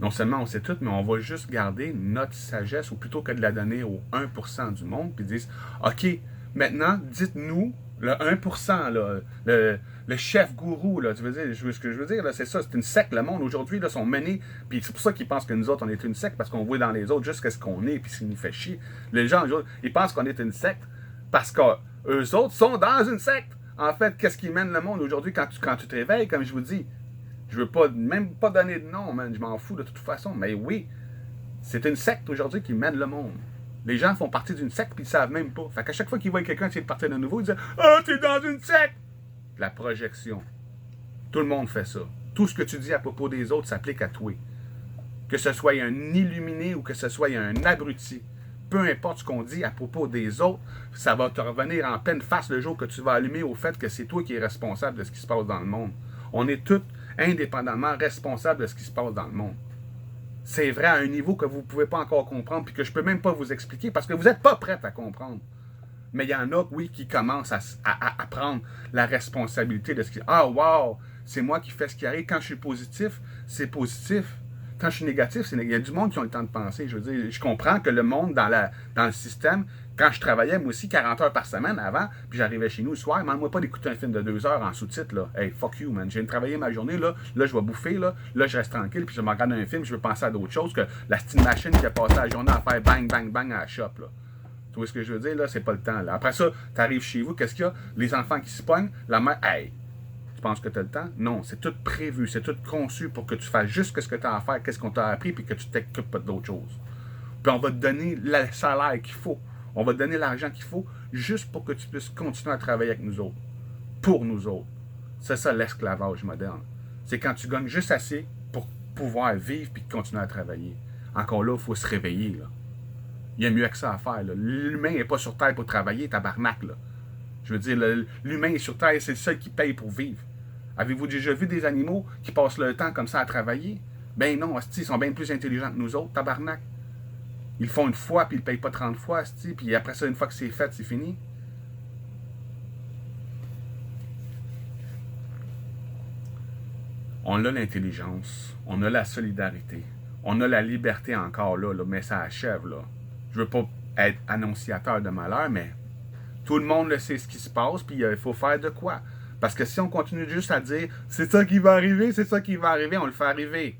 Non seulement on sait tout, mais on va juste garder notre sagesse, ou plutôt que de la donner au 1% du monde, puis dire, OK, maintenant, dites-nous, le 1%, là, le chef gourou, là, tu veux dire, ce que je veux dire, là, c'est ça, c'est une secte, le monde, aujourd'hui, là, sont menés, puis c'est pour ça qu'ils pensent que nous autres, on est une secte, parce qu'on voit dans les autres juste ce qu'on est, puis ça nous fait chier. Les gens, ils pensent qu'on est une secte, parce qu'eux autres sont dans une secte. En fait, qu'est-ce qui mène le monde aujourd'hui quand tu te réveilles, comme je vous dis? Je veux même pas donner de nom, man. Je m'en fous de toute façon. Mais oui, c'est une secte aujourd'hui qui mène le monde. Les gens font partie d'une secte puis ils ne savent même pas. Fait qu'à chaque fois qu'ils voient quelqu'un essayer de partir de nouveau, ils disent « Ah, t'es dans une secte! » La projection. Tout le monde fait ça. Tout ce que tu dis à propos des autres s'applique à toi. Que ce soit un illuminé ou que ce soit un abruti. Peu importe ce qu'on dit à propos des autres, ça va te revenir en pleine face le jour que tu vas allumer au fait que c'est toi qui es responsable de ce qui se passe dans le monde. On est tous indépendamment responsables de ce qui se passe dans le monde. C'est vrai à un niveau que vous ne pouvez pas encore comprendre puis que je ne peux même pas vous expliquer parce que vous n'êtes pas prêts à comprendre. Mais il y en a, oui, qui commencent à prendre la responsabilité de ce qui... Ah, wow! C'est moi qui fais ce qui arrive. Quand je suis positif, c'est positif. Quand je suis négatif, c'est négatif. Il y a du monde qui ont le temps de penser. Je veux dire, je comprends que le monde dans le système... Quand je travaillais, moi aussi, 40 heures par semaine avant, puis j'arrivais chez nous le soir, demande-moi pas d'écouter un film de 2 heures en sous-titre, là. Hey, fuck you, man. Je viens de travailler ma journée, là je vais bouffer, là je reste tranquille, puis je me regarde un film, je veux penser à d'autres choses que la style machine qui a passé la journée à faire bang, bang, bang à la shop, là. Tu vois ce que je veux dire? Là, c'est pas le temps. Là. Après ça, tu arrives chez vous, qu'est-ce qu'il y a? Les enfants qui se pognent, la mère, hey, tu penses que tu as le temps? Non, c'est tout prévu, c'est tout conçu pour que tu fasses juste ce que tu as à faire, qu'est-ce qu'on t'a appris, puis que tu t'occupes pas d'autre chose. Puis on va te donner le salaire qu'il faut. On va te donner l'argent qu'il faut juste pour que tu puisses continuer à travailler avec nous autres. Pour nous autres. C'est ça l'esclavage moderne. C'est quand tu gagnes juste assez pour pouvoir vivre puis continuer à travailler. Encore là, il faut se réveiller. Là. Il y a mieux que ça à faire. Là. L'humain n'est pas sur Terre pour travailler, tabarnak. Là. Je veux dire, l'humain est sur Terre, c'est le seul qui paye pour vivre. Avez-vous déjà vu des animaux qui passent leur temps comme ça à travailler? Ben non, ils sont bien plus intelligents que nous autres, tabarnak. Ils le font une fois, puis ils ne payent pas 30 fois, puis après ça, une fois que c'est fait, c'est fini. On a l'intelligence, on a la solidarité, on a la liberté encore là, mais ça achève. Là. Je ne veux pas être annonciateur de malheur, mais tout le monde le sait ce qui se passe, puis il faut faire de quoi. Parce que si on continue juste à dire « c'est ça qui va arriver, c'est ça qui va arriver », on le fait arriver.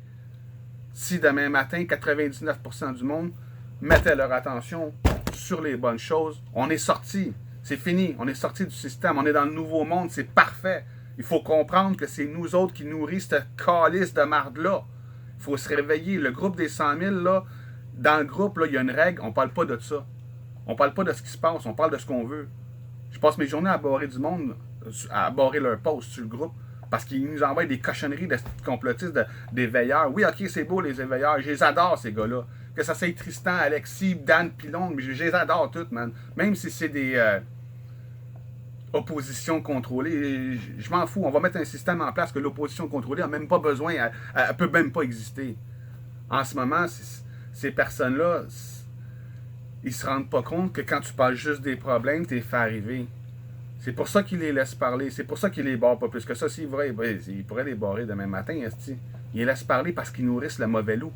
Si demain matin, 99% du monde mettait leur attention sur les bonnes choses, on est sorti. C'est fini. On est sorti du système. On est dans le nouveau monde. C'est parfait. Il faut comprendre que c'est nous autres qui nourrissent cette calice de marde-là. Il faut se réveiller. Le groupe des 100 000, là, dans le groupe, là, il y a une règle. On ne parle pas de ça. On ne parle pas de ce qui se passe. On parle de ce qu'on veut. Je passe mes journées à barrer du monde, à barrer leur post sur le groupe. Parce qu'ils nous envoient des cochonneries de complotistes, des veilleurs. Oui, ok, c'est beau les veilleurs. Je les adore, ces gars-là. Que ça soit Tristan, Alexis, Dan, Pilon, mais je les adore toutes, man. Même si c'est des oppositions contrôlées, je m'en fous. On va mettre un système en place que l'opposition contrôlée n'a même pas besoin, elle peut même pas exister. En ce moment, ces personnes-là, ils se rendent pas compte que quand tu parles juste des problèmes, t'es fait arriver. C'est pour ça qu'ils les laissent parler. C'est pour ça qu'ils les barrent pas plus que ça. S'ils pourraient les barrer demain matin, esti. Ils les laissent parler parce qu'ils nourrissent le mauvais loup.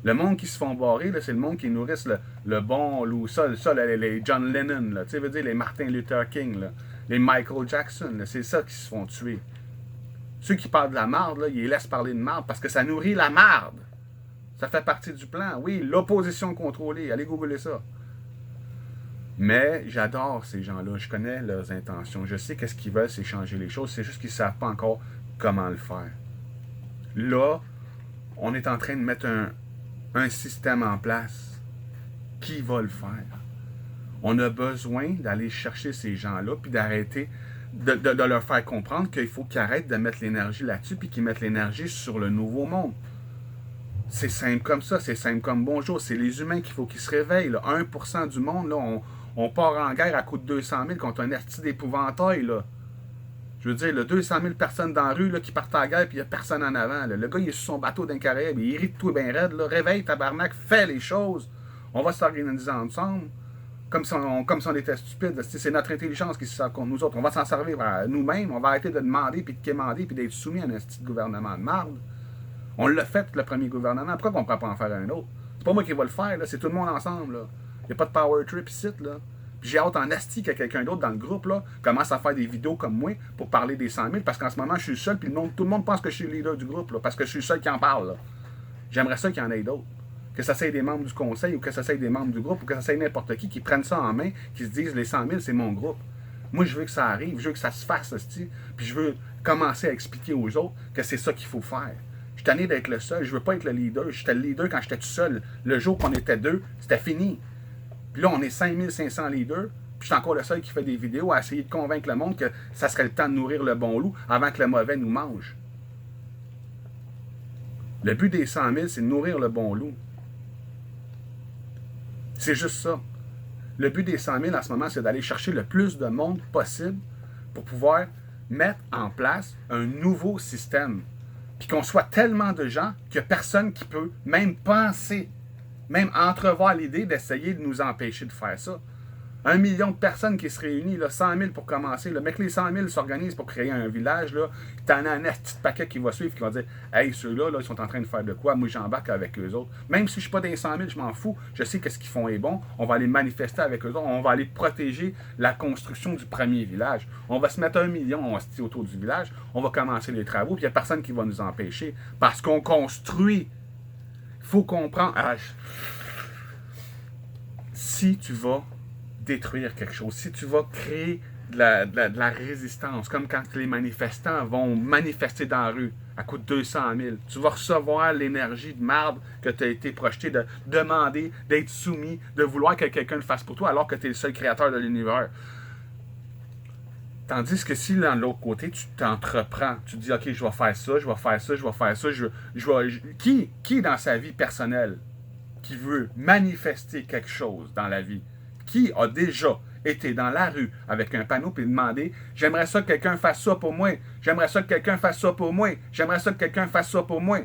Le monde qui se font barrer, c'est le monde qui nourrisse le bon loup. Ça les John Lennon, là, tu sais, veut dire les Martin Luther King, là, les Michael Jackson, c'est ça qui se font tuer. Ceux qui parlent de la marde, là, ils les laissent parler de marde parce que ça nourrit la marde. Ça fait partie du plan. Oui, l'opposition contrôlée. Allez googler ça. Mais j'adore ces gens-là. Je connais leurs intentions. Je sais qu'est-ce qu'ils veulent, c'est changer les choses. C'est juste qu'ils ne savent pas encore comment le faire. Là, on est en train de mettre un système en place. Qui va le faire? On a besoin d'aller chercher ces gens-là puis d'arrêter de leur faire comprendre qu'il faut qu'ils arrêtent de mettre l'énergie là-dessus puis qu'ils mettent l'énergie sur le nouveau monde. C'est simple comme ça, c'est simple comme bonjour. C'est les humains qu'il faut qu'ils se réveillent. Là. 1% du monde, là, on part en guerre à coût de 200 000 contre un esti d'épouvantail. Là. Je veux dire, là, 200 000 personnes dans la rue là, qui partent en guerre puis il n'y a personne en avant. Là. Le gars, il est sur son bateau d'un Caraïbe, il rit de tout bien raide. Là. Réveille, tabarnak, fais les choses. On va s'organiser ensemble. Comme si on était stupides. C'est notre intelligence qui se sert contre nous autres. On va s'en servir à nous-mêmes. On va arrêter de demander, puis de quémander, puis d'être soumis à un petit gouvernement de marde. On l'a fait, le premier gouvernement. Pourquoi on ne pourrait pas en faire un autre? C'est pas moi qui va le faire, là. C'est tout le monde ensemble. Il n'y a pas de power trip ici. Là. Puis j'ai hâte en asti que quelqu'un d'autre dans le groupe là, commence à faire des vidéos comme moi pour parler des 100 000, parce qu'en ce moment, je suis le seul, puis tout le monde pense que je suis le leader du groupe, là, parce que je suis le seul qui en parle. Là. J'aimerais ça qu'il y en ait d'autres. Que ça soit des membres du conseil, ou que ça soit des membres du groupe, ou que ça soit n'importe qui prennent ça en main, qui se disent les 100 000, c'est mon groupe. Moi, je veux que ça arrive, je veux que ça se fasse, asti, puis je veux commencer à expliquer aux autres que c'est ça qu'il faut faire. Je suis tanné d'être le seul, je veux pas être le leader. J'étais le leader quand j'étais tout seul. Le jour qu'on était deux, c'était fini. Puis là, on est 5500 leaders, puis je suis encore le seul qui fait des vidéos à essayer de convaincre le monde que ça serait le temps de nourrir le bon loup avant que le mauvais nous mange. Le but des 100 000, c'est de nourrir le bon loup. C'est juste ça. Le but des 100 000 en ce moment, c'est d'aller chercher le plus de monde possible pour pouvoir mettre en place un nouveau système. Puis qu'on soit tellement de gens qu'il n'y a personne qui peut même penser, même entrevoir l'idée d'essayer de nous empêcher de faire ça. 1 million de personnes qui se réunissent, là, 100 000 pour commencer. Le mec, les 100 000 s'organisent pour créer un village. Là, t'en as un petit paquet qui va suivre, qui va dire « Hey, ceux-là, là, ils sont en train de faire de quoi? Moi, j'embarque avec eux autres. » Même si je ne suis pas dans les 100 000, je m'en fous. Je sais que ce qu'ils font est bon. On va aller manifester avec eux autres. On va aller protéger la construction du premier village. On va se mettre 1 million autour du village. On va commencer les travaux. Puis il n'y a personne qui va nous empêcher. Parce qu'on construit. Il faut comprendre. si tu vas détruire quelque chose, si tu vas créer de la résistance, comme quand les manifestants vont manifester dans la rue à coût de 200 000, tu vas recevoir l'énergie de marde que tu as été projeté, de demander, d'être soumis, de vouloir que quelqu'un le fasse pour toi alors que tu es le seul créateur de l'univers. Tandis que si, de l'autre côté, tu t'entreprends, tu te dis, OK, je vais faire ça, je vais faire ça, je vais faire ça, qui dans sa vie personnelle, qui veut manifester quelque chose dans la vie, qui a déjà été dans la rue avec un panneau et demandé, j'aimerais ça que quelqu'un fasse ça pour moi, j'aimerais ça que quelqu'un fasse ça pour moi, j'aimerais ça que quelqu'un fasse ça pour moi.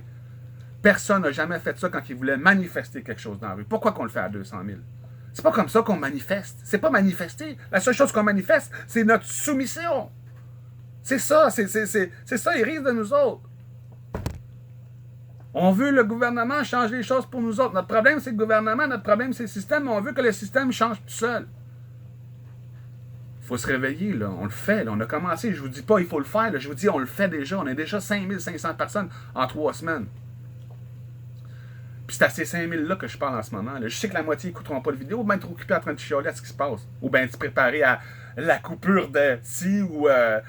Personne n'a jamais fait ça quand il voulait manifester quelque chose dans la rue. Pourquoi qu'on le fait à 200 000? C'est pas comme ça qu'on manifeste. C'est pas manifester. La seule chose qu'on manifeste, c'est notre soumission. C'est ça, c'est ça, ils risent de nous autres. On veut le gouvernement changer les choses pour nous autres. Notre problème, c'est le gouvernement, notre problème, c'est le système, mais on veut que le système change tout seul. Il faut se réveiller, là. On le fait, là. On a commencé. Je vous dis pas, il faut le faire, là. Je vous dis, on le fait déjà. On est déjà 5500 personnes en 3 semaines. Puis c'est à ces 5000-là que je parle en ce moment. Là. Je sais que la moitié n'écouteront pas la vidéo, ou bien être occupés en train de chialer à ce qui se passe. Ou bien se préparer à la coupure de ci ou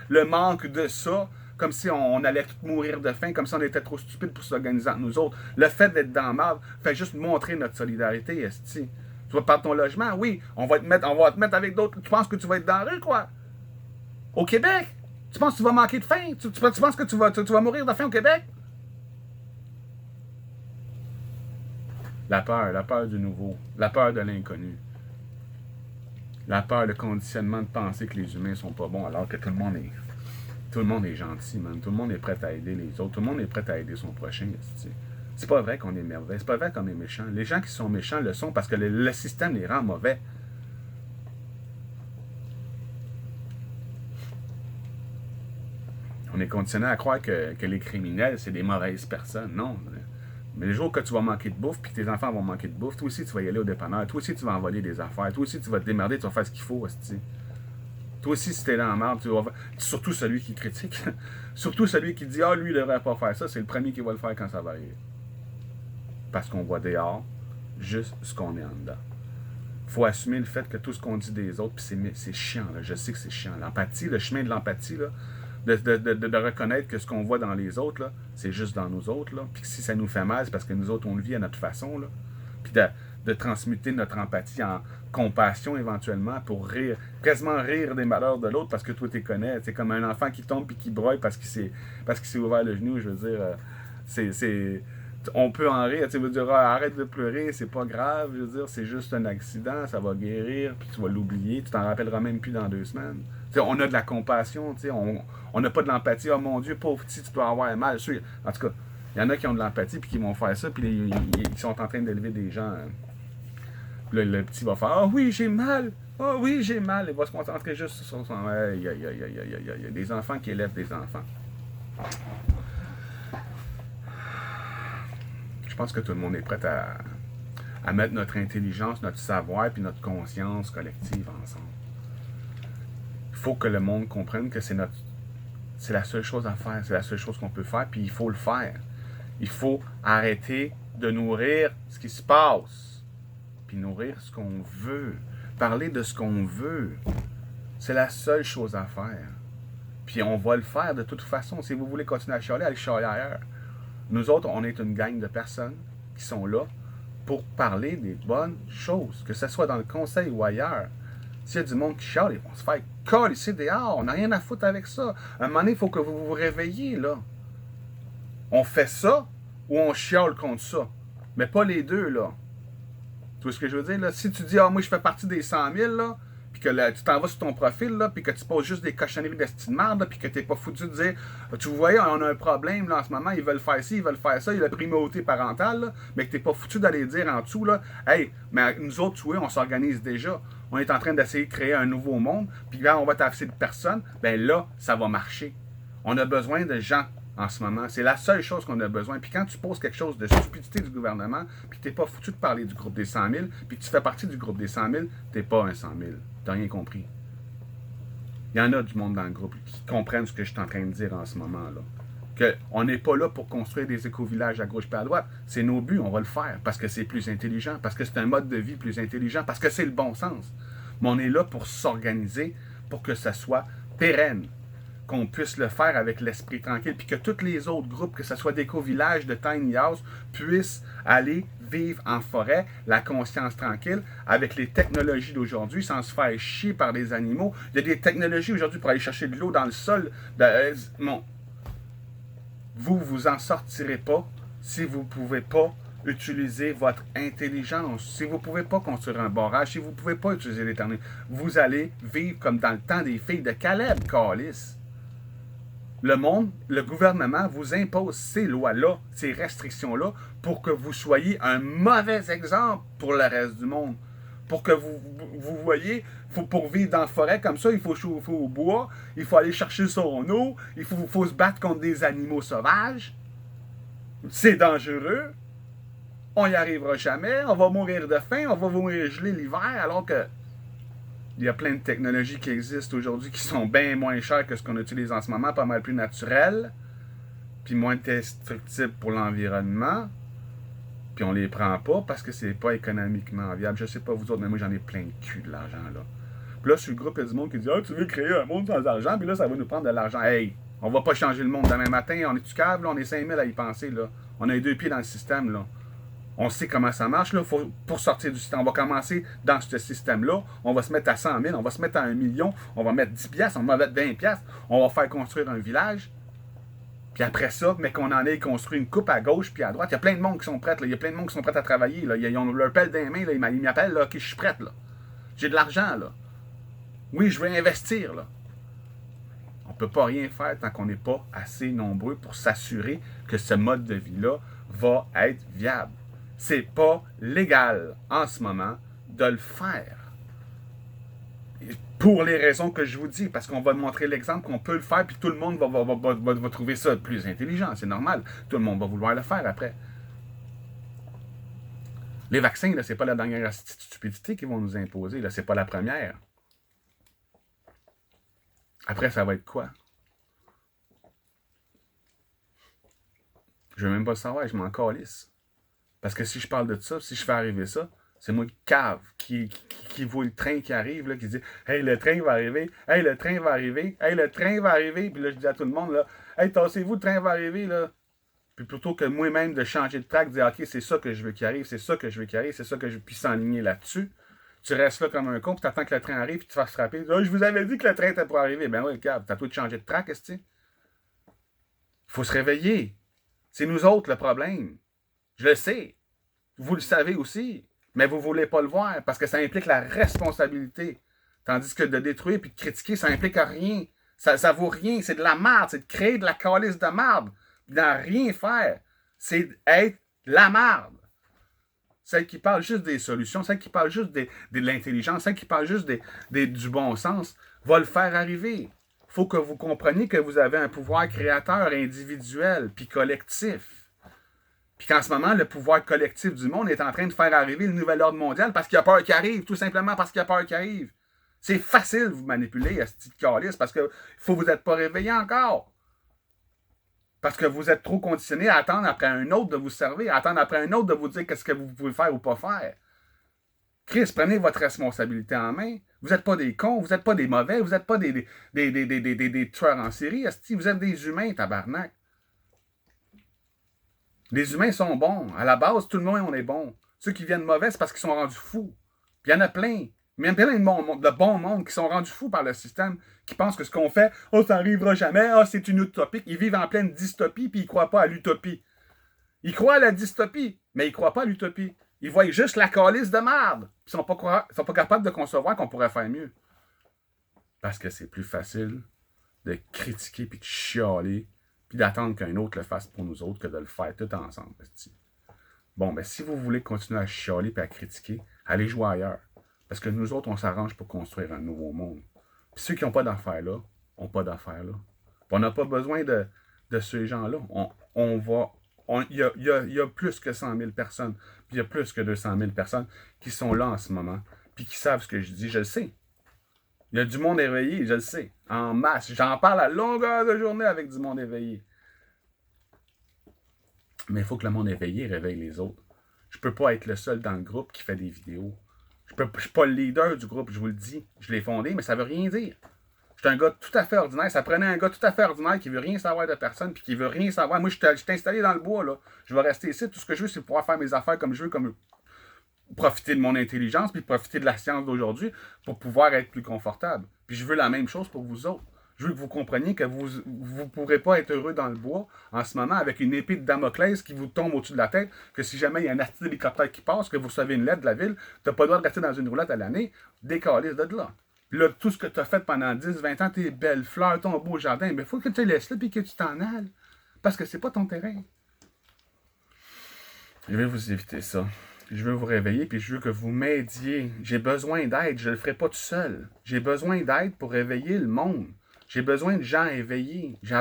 le manque de ça. Comme si on allait tout mourir de faim, comme si on était trop stupide pour s'organiser entre nous autres. Le fait d'être dans la merde fait juste montrer notre solidarité, esti. Tu vas perdre ton logement, oui, on va te mettre avec d'autres. Tu penses que tu vas être dans la rue, quoi? Au Québec? Tu penses que tu vas manquer de faim? Tu penses que tu vas mourir de faim au Québec? La peur du nouveau, la peur de l'inconnu. La peur, le conditionnement de penser que les humains sont pas bons alors que tout le monde est gentil, man. Tout le monde est prêt à aider les autres. Tout le monde est prêt à aider son prochain. C'est pas vrai qu'on est merveilleux. C'est pas vrai qu'on est méchant. Les gens qui sont méchants le sont parce que le système les rend mauvais. On est conditionné à croire que les criminels, c'est des mauvaises personnes. Non. Mais les jours que tu vas manquer de bouffe, puis que tes enfants vont manquer de bouffe, toi aussi, tu vas y aller au dépanneur. Toi aussi, tu vas envoler des affaires. Toi aussi, tu vas te démerder, tu vas faire ce qu'il faut, hostie. Toi aussi, si t'es dans la merde, tu vas faire... Surtout celui qui critique. Surtout celui qui dit « Ah, lui, il devrait pas faire ça », c'est le premier qui va le faire quand ça va arriver. Parce qu'on voit dehors juste ce qu'on est en dedans. Il faut assumer le fait que tout ce qu'on dit des autres, puis c'est chiant, là. Je sais que c'est chiant. L'empathie, le chemin de l'empathie, là, de reconnaître que ce qu'on voit dans les autres, là, c'est juste dans nous autres. Là. Puis si ça nous fait mal, c'est parce que nous autres, on le vit à notre façon. Là. Puis de transmuter notre empathie en compassion éventuellement pour rire, quasiment rire des malheurs de l'autre parce que toi, tu les connais. C'est comme un enfant qui tombe et qui broye parce qu'il s'est ouvert le genou. Je veux dire, on peut en rire. Tu veux dire, arrête de pleurer, c'est pas grave. Je veux dire, c'est juste un accident, ça va guérir, puis tu vas l'oublier. Tu t'en rappelleras même plus dans 2 semaines. T'sais, on a de la compassion, on n'a pas de l'empathie. Oh mon Dieu, pauvre petit, tu dois avoir mal. En tout cas, il y en a qui ont de l'empathie puis qui vont faire ça, puis ils sont en train d'élever des gens. Le petit va faire « Ah oui, j'ai mal! Ah oui, j'ai mal! » Il va se concentrer juste sur son... Il y a des enfants qui élèvent des enfants. Je pense que tout le monde est prêt à mettre notre intelligence, notre savoir puis notre conscience collective ensemble. Il faut que le monde comprenne que c'est la seule chose à faire, c'est la seule chose qu'on peut faire, puis il faut le faire. Il faut arrêter de nourrir ce qui se passe, puis nourrir ce qu'on veut, parler de ce qu'on veut. C'est la seule chose à faire. Puis on va le faire de toute façon. Si vous voulez continuer à chialer, allez chialer ailleurs. Nous autres, on est une gang de personnes qui sont là pour parler des bonnes choses, que ce soit dans le conseil ou ailleurs. S'il y a du monde qui chiale, ils vont se faire coller ici dehors. On n'a rien à foutre avec ça. À un moment donné, il faut que vous vous réveillez, là. On fait ça ou on chiale contre ça. Mais pas les deux, là. Tu vois ce que je veux dire, là? Si tu dis, ah, moi, je fais partie des 100 000, là, puis que là, tu t'en vas sur ton profil, là, puis que tu poses juste des cochonneries d'estime de merde, puis que t'es pas foutu de dire, tu voyais, on a un problème, là, en ce moment, ils veulent faire ci, ils veulent faire ça, il y a la primauté parentale, là, mais que t'es pas foutu d'aller dire en dessous, là, hey, mais nous autres, tu vois, on s'organise déjà. On est en train d'essayer de créer un nouveau monde, puis là, on va t'afficher de personnes, ben là, ça va marcher. On a besoin de gens en ce moment. C'est la seule chose qu'on a besoin. Puis quand tu poses quelque chose de stupidité du gouvernement, puis que tu n'es pas foutu de parler du groupe des 100 000, puis que tu fais partie du groupe des 100 000, tu n'es pas un 100 000. Tu n'as rien compris. Il y en a du monde dans le groupe qui comprennent ce que je suis en train de dire en ce moment-là. qu'on n'est pas là pour construire des éco-villages à gauche et à droite. C'est nos buts, on va le faire parce que c'est plus intelligent, parce que c'est un mode de vie plus intelligent, parce que c'est le bon sens. Mais on est là pour s'organiser, pour que ça soit pérenne, qu'on puisse le faire avec l'esprit tranquille, puis que tous les autres groupes, que ce soit d'éco-villages, de tiny house, puissent aller vivre en forêt, la conscience tranquille, avec les technologies d'aujourd'hui, sans se faire chier par des animaux. Il y a des technologies aujourd'hui pour aller chercher de l'eau dans le sol. Bon, vous en sortirez pas si vous ne pouvez pas utiliser votre intelligence. Si vous ne pouvez pas construire un barrage, si vous ne pouvez pas utiliser l'éternel, vous allez vivre comme dans le temps des filles de Caleb, Calice. Le monde, le gouvernement vous impose ces lois-là, ces restrictions-là, pour que vous soyez un mauvais exemple pour le reste du monde. Pour que vous voyez, pour vivre dans la forêt comme ça, il faut chauffer au bois, il faut aller chercher son eau, il faut se battre contre des animaux sauvages. C'est dangereux. On n'y arrivera jamais, on va mourir de faim, on va mourir gelé l'hiver, alors que il y a plein de technologies qui existent aujourd'hui qui sont bien moins chères que ce qu'on utilise en ce moment, pas mal plus naturelles, puis moins destructibles pour l'environnement, puis on les prend pas parce que c'est pas économiquement viable. Je sais pas vous autres, mais moi j'en ai plein de cul de l'argent là. Puis là, sur le groupe, il y a du monde qui dit « Ah, tu veux créer un monde sans argent, puis là, ça va nous prendre de l'argent. » Hey, on va pas changer le monde demain matin, on est-tu câble, là? On est 5000 à y penser, là. On a les deux pieds dans le système, là. On sait comment ça marche, là. Pour sortir du système, on va commencer dans ce système-là. On va se mettre à 100 000, on va se mettre à 1 million, on va mettre 10 piastres, on va mettre 20 piastres. On va faire construire un village. Puis après ça, mais qu'on en ait construit une coupe à gauche puis à droite. Il y a plein de monde qui sont prêts, là. Il y a plein de monde qui sont prêts à travailler, là. Ils ont leur pelle dans les mains, là. Ils m'appellent, là. OK, je suis prête, là. J'ai de l'argent, là. Oui, je veux investir, là. On ne peut pas rien faire tant qu'on n'est pas assez nombreux pour s'assurer que ce mode de vie-là va être viable. C'est pas légal en ce moment de le faire. Pour les raisons que je vous dis, parce qu'on va montrer l'exemple qu'on peut le faire, puis tout le monde va trouver ça plus intelligent, c'est normal. Tout le monde va vouloir le faire après. Les vaccins, ce n'est pas la dernière stupidité qu'ils vont nous imposer, ce n'est pas la première. Après, ça va être quoi? Je ne veux même pas le savoir, je m'en calisse. Parce que si je parle de ça, si je fais arriver ça, c'est moi qui voit le train qui arrive, là, qui dit « Hey, le train va arriver, hey, le train va arriver, hey, le train va arriver. » Puis là, je dis à tout le monde, là, « Hey, tassez-vous, le train va arriver, là. » Puis plutôt que moi-même de changer de track, de dire « OK, c'est ça que je veux qu'il arrive, c'est ça que je veux qu'il arrive, c'est ça que je puisse s'enligner là-dessus. » Tu restes là comme un con, puis tu attends que le train arrive, puis tu te fasses frapper. « Je vous avais dit que le train était pour arriver. » Ben oui, câble, t'as tout de changer de track, est-ce que il faut se réveiller. C'est nous autres le problème. Je le sais. Vous le savez aussi. Mais vous ne voulez pas le voir parce que ça implique la responsabilité. Tandis que de détruire puis de critiquer, ça implique rien. Ça vaut rien. C'est de la merde. C'est de créer de la calice de merde. D'en rien faire. C'est être la merde. Celle qui parle juste des solutions, celle qui parle juste de l'intelligence, celle qui parle juste du bon sens, va le faire arriver. Il faut que vous compreniez que vous avez un pouvoir créateur individuel puis collectif. Puis qu'en ce moment, le pouvoir collectif du monde est en train de faire arriver le nouvel ordre mondial parce qu'il y a peur qu'il arrive, tout simplement parce qu'il y a peur qu'il arrive. C'est facile de vous manipuler à ce petit calice parce que faut vous n'êtes pas réveillé encore. Parce que vous êtes trop conditionné à attendre après un autre de vous servir, à attendre après un autre de vous dire qu'est-ce que vous pouvez faire ou pas faire. Chris, prenez votre responsabilité en main. Vous n'êtes pas des cons, vous n'êtes pas des mauvais, vous n'êtes pas des tueurs en série. Vous êtes des humains, tabarnak. Les humains sont bons. À la base, tout le monde, on est bon. Ceux qui viennent mauvais, c'est parce qu'ils sont rendus fous. Puis il y en a plein. Mais il y a plein de bons mondes qui sont rendus fous par le système, qui pensent que ce qu'on fait, oh, ça n'arrivera jamais, oh, c'est une utopie. Ils vivent en pleine dystopie, puis ils ne croient pas à l'utopie. Ils croient à la dystopie, mais ils ne croient pas à l'utopie. Ils voient juste la calice de merde. Ils ne sont pas capables de concevoir qu'on pourrait faire mieux. Parce que c'est plus facile de critiquer puis de chialer puis d'attendre qu'un autre le fasse pour nous autres que de le faire tout ensemble. Bon, ben si vous voulez continuer à chialer et à critiquer, allez jouer ailleurs. Parce que nous autres, on s'arrange pour construire un nouveau monde. Puis ceux qui n'ont pas d'affaires là, n'ont pas d'affaires là. Puis on n'a pas besoin de ces gens-là. Il y a plus que 100 000 personnes, puis il y a plus que 200 000 personnes qui sont là en ce moment, puis qui savent ce que je dis, je le sais. Il y a du monde éveillé, je le sais, en masse. J'en parle à longueur de journée avec du monde éveillé. Mais il faut que le monde éveillé réveille les autres. Je peux pas être le seul dans le groupe qui fait des vidéos. Je suis pas le leader du groupe, je vous le dis. Je l'ai fondé, mais ça veut rien dire. Je suis un gars tout à fait ordinaire. Ça prenait un gars tout à fait ordinaire qui veut rien savoir de personne puis qui veut rien savoir. Moi, je suis installé dans le bois, là. Je vais rester ici. Tout ce que je veux, c'est pouvoir faire mes affaires comme je veux, comme profiter de mon intelligence puis profiter de la science d'aujourd'hui pour pouvoir être plus confortable. Puis je veux la même chose pour vous autres. Je veux que vous compreniez que vous ne pourrez pas être heureux dans le bois en ce moment avec une épée de Damoclès qui vous tombe au-dessus de la tête, que si jamais il y a un artiste d'hélicoptère qui passe, que vous recevez une lettre de la ville, tu n'as pas le droit de rester dans une roulette à l'année, décalisse de là. Puis là, tout ce que tu as fait pendant 10, 20 ans, tes belles fleurs, ton beau jardin, mais il faut que tu laisses là et que tu t'en ailles. Parce que c'est pas ton terrain. Je vais vous éviter ça. Je veux vous réveiller, puis je veux que vous m'aidiez. J'ai besoin d'aide, je ne le ferai pas tout seul. J'ai besoin d'aide pour réveiller le monde. J'ai besoin de gens éveillés. C'est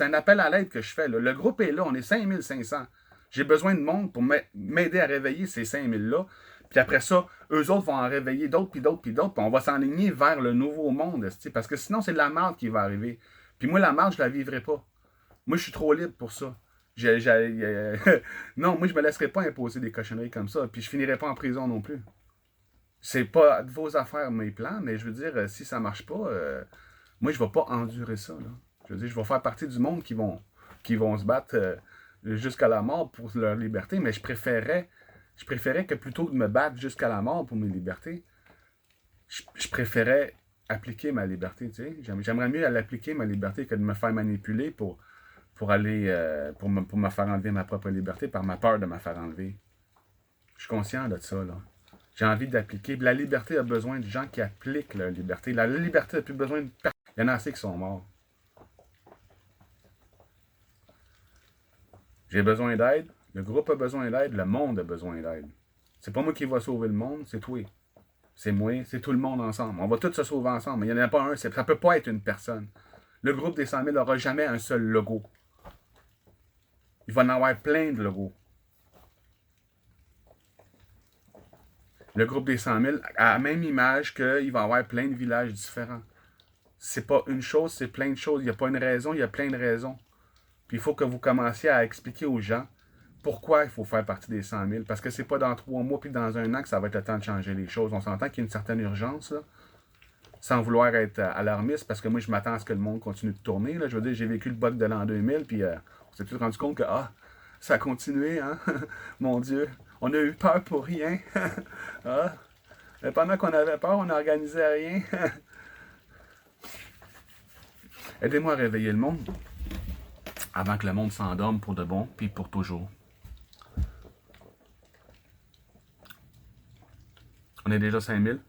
un appel à l'aide que je fais. Là. Le groupe est là, on est 5500. J'ai besoin de monde pour m'aider à réveiller ces 5000-là. Puis après ça, eux autres vont en réveiller d'autres, puis d'autres, puis d'autres. Puis on va s'enligner vers le nouveau monde. Parce que sinon, c'est de la merde qui va arriver. Puis moi, la merde, je la vivrai pas. Moi, je suis trop libre pour ça. Non, moi, je me laisserai pas imposer des cochonneries comme ça. Puis je finirai pas en prison non plus. C'est pas de vos affaires, mes plans, mais je veux dire, si ça marche pas, moi, je vais pas endurer ça. Là. Je veux dire, je vais faire partie du monde qui vont se battre jusqu'à la mort pour leur liberté, mais je préférais que plutôt que de me battre jusqu'à la mort pour mes libertés, je préférais appliquer ma liberté. Tu sais? J'aimerais mieux l'appliquer, ma liberté, que de me faire manipuler pour aller pour me faire enlever ma propre liberté par ma peur de me faire enlever. Je suis conscient de ça, là. J'ai envie d'appliquer. La liberté a besoin de gens qui appliquent leur liberté. La liberté n'a plus besoin de personne. Il y en a assez qui sont morts. J'ai besoin d'aide. Le groupe a besoin d'aide. Le monde a besoin d'aide. C'est pas moi qui va sauver le monde, c'est toi. C'est moi, c'est tout le monde ensemble. On va tous se sauver ensemble. Mais il n'y en a pas un. Ça ne peut pas être une personne. Le groupe des 100 000 n'aura jamais un seul logo. Il va en avoir plein de logos. Le groupe des 100 000 a la même image qu'il va y avoir plein de villages différents. C'est pas une chose, c'est plein de choses. Il n'y a pas une raison, il y a plein de raisons. Puis il faut que vous commenciez à expliquer aux gens pourquoi il faut faire partie des 100 000. Parce que c'est pas dans 3 mois puis dans un an que ça va être le temps de changer les choses. On s'entend qu'il y a une certaine urgence, là, sans vouloir être alarmiste, parce que moi, je m'attends à ce que le monde continue de tourner. Là. Je veux dire, j'ai vécu le bug de l'an 2000, puis on s'est tous rendu compte que, ça a continué, hein? Mon Dieu, on a eu peur pour rien. Ah, mais pendant qu'on avait peur, on n'organisait rien. Aidez-moi à réveiller le monde avant que le monde s'endorme pour de bon, puis pour toujours. On est déjà 5000.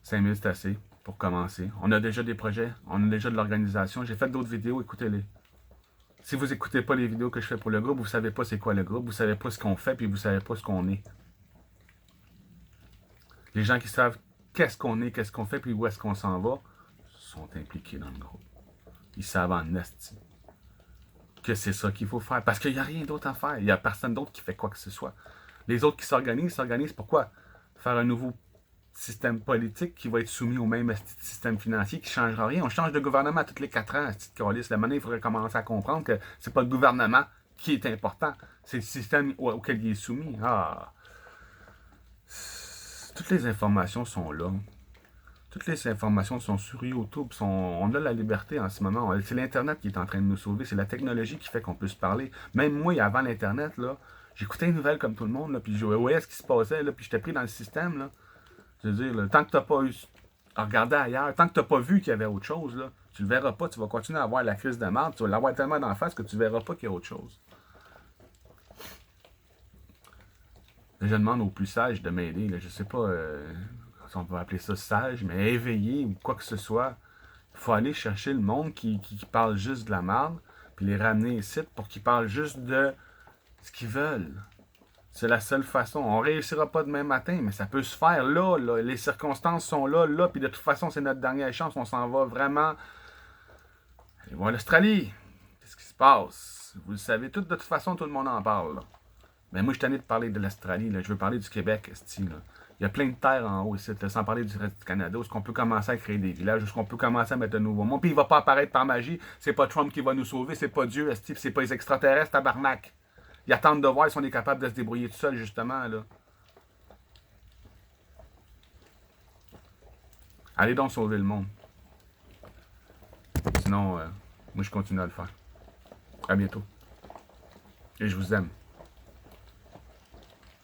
5000, c'est assez pour commencer. On a déjà des projets, on a déjà de l'organisation. J'ai fait d'autres vidéos, écoutez-les. Si vous n'écoutez pas les vidéos que je fais pour le groupe, vous ne savez pas c'est quoi le groupe, vous ne savez pas ce qu'on fait, puis vous ne savez pas ce qu'on est. Les gens qui savent qu'est-ce qu'on est, qu'est-ce qu'on fait, puis où est-ce qu'on s'en va, sont impliqués dans le groupe. Ils savent en esti que c'est ça qu'il faut faire. Parce qu'il n'y a rien d'autre à faire. Il n'y a personne d'autre qui fait quoi que ce soit. Les autres qui s'organisent pourquoi? Faire un nouveau système politique qui va être soumis au même système financier qui ne changera rien. On change de gouvernement tous les 4 ans. La monnaie, il faudrait commencer à comprendre que c'est pas le gouvernement qui est important. C'est le système auquel il est soumis. Toutes les informations sont là. Toutes les informations sont sur YouTube. On a la liberté en ce moment. C'est l'Internet qui est en train de nous sauver. C'est la technologie qui fait qu'on peut se parler. Même moi, avant l'Internet, là, j'écoutais les nouvelles comme tout le monde, là, puis je voyais ce qui se passait, là, puis j'étais pris dans le système. Là. Je veux dire, là, tant que tu n'as pas eu à regarder ailleurs, tant que tu n'as pas vu qu'il y avait autre chose, là, tu ne le verras pas. Tu vas continuer à avoir la crise de merde. Tu vas l'avoir tellement d'en face que tu ne verras pas qu'il y a autre chose. Là, je demande aux plus sages de m'aider. Je ne sais pas si on peut appeler ça sage, mais éveillé ou quoi que ce soit. Il faut aller chercher le monde qui parle juste de la merde, puis les ramener ici pour qu'ils parlent juste de ce qu'ils veulent. C'est la seule façon. On ne réussira pas demain matin, mais ça peut se faire là, là. Les circonstances sont là, là, puis de toute façon, c'est notre dernière chance. On s'en va vraiment aller voir l'Australie. Qu'est-ce qui se passe? Vous le savez, de toute façon, tout le monde en parle. Là. Mais moi, je suis tanné de parler de l'Australie. Là. Je veux parler du Québec, esti, là. Il y a plein de terres en haut ici, sans parler du reste du Canada, où est-ce qu'on peut commencer à créer des villages, où est-ce qu'on peut commencer à mettre un nouveau monde. Puis il va pas apparaître par magie. C'est pas Trump qui va nous sauver, c'est pas Dieu, c'est pas les extraterrestres, tabarnak. Ils attendent de voir si on est capable de se débrouiller tout seul, justement, là. Allez donc sauver le monde. Sinon, moi je continue à le faire. À bientôt. Et je vous aime.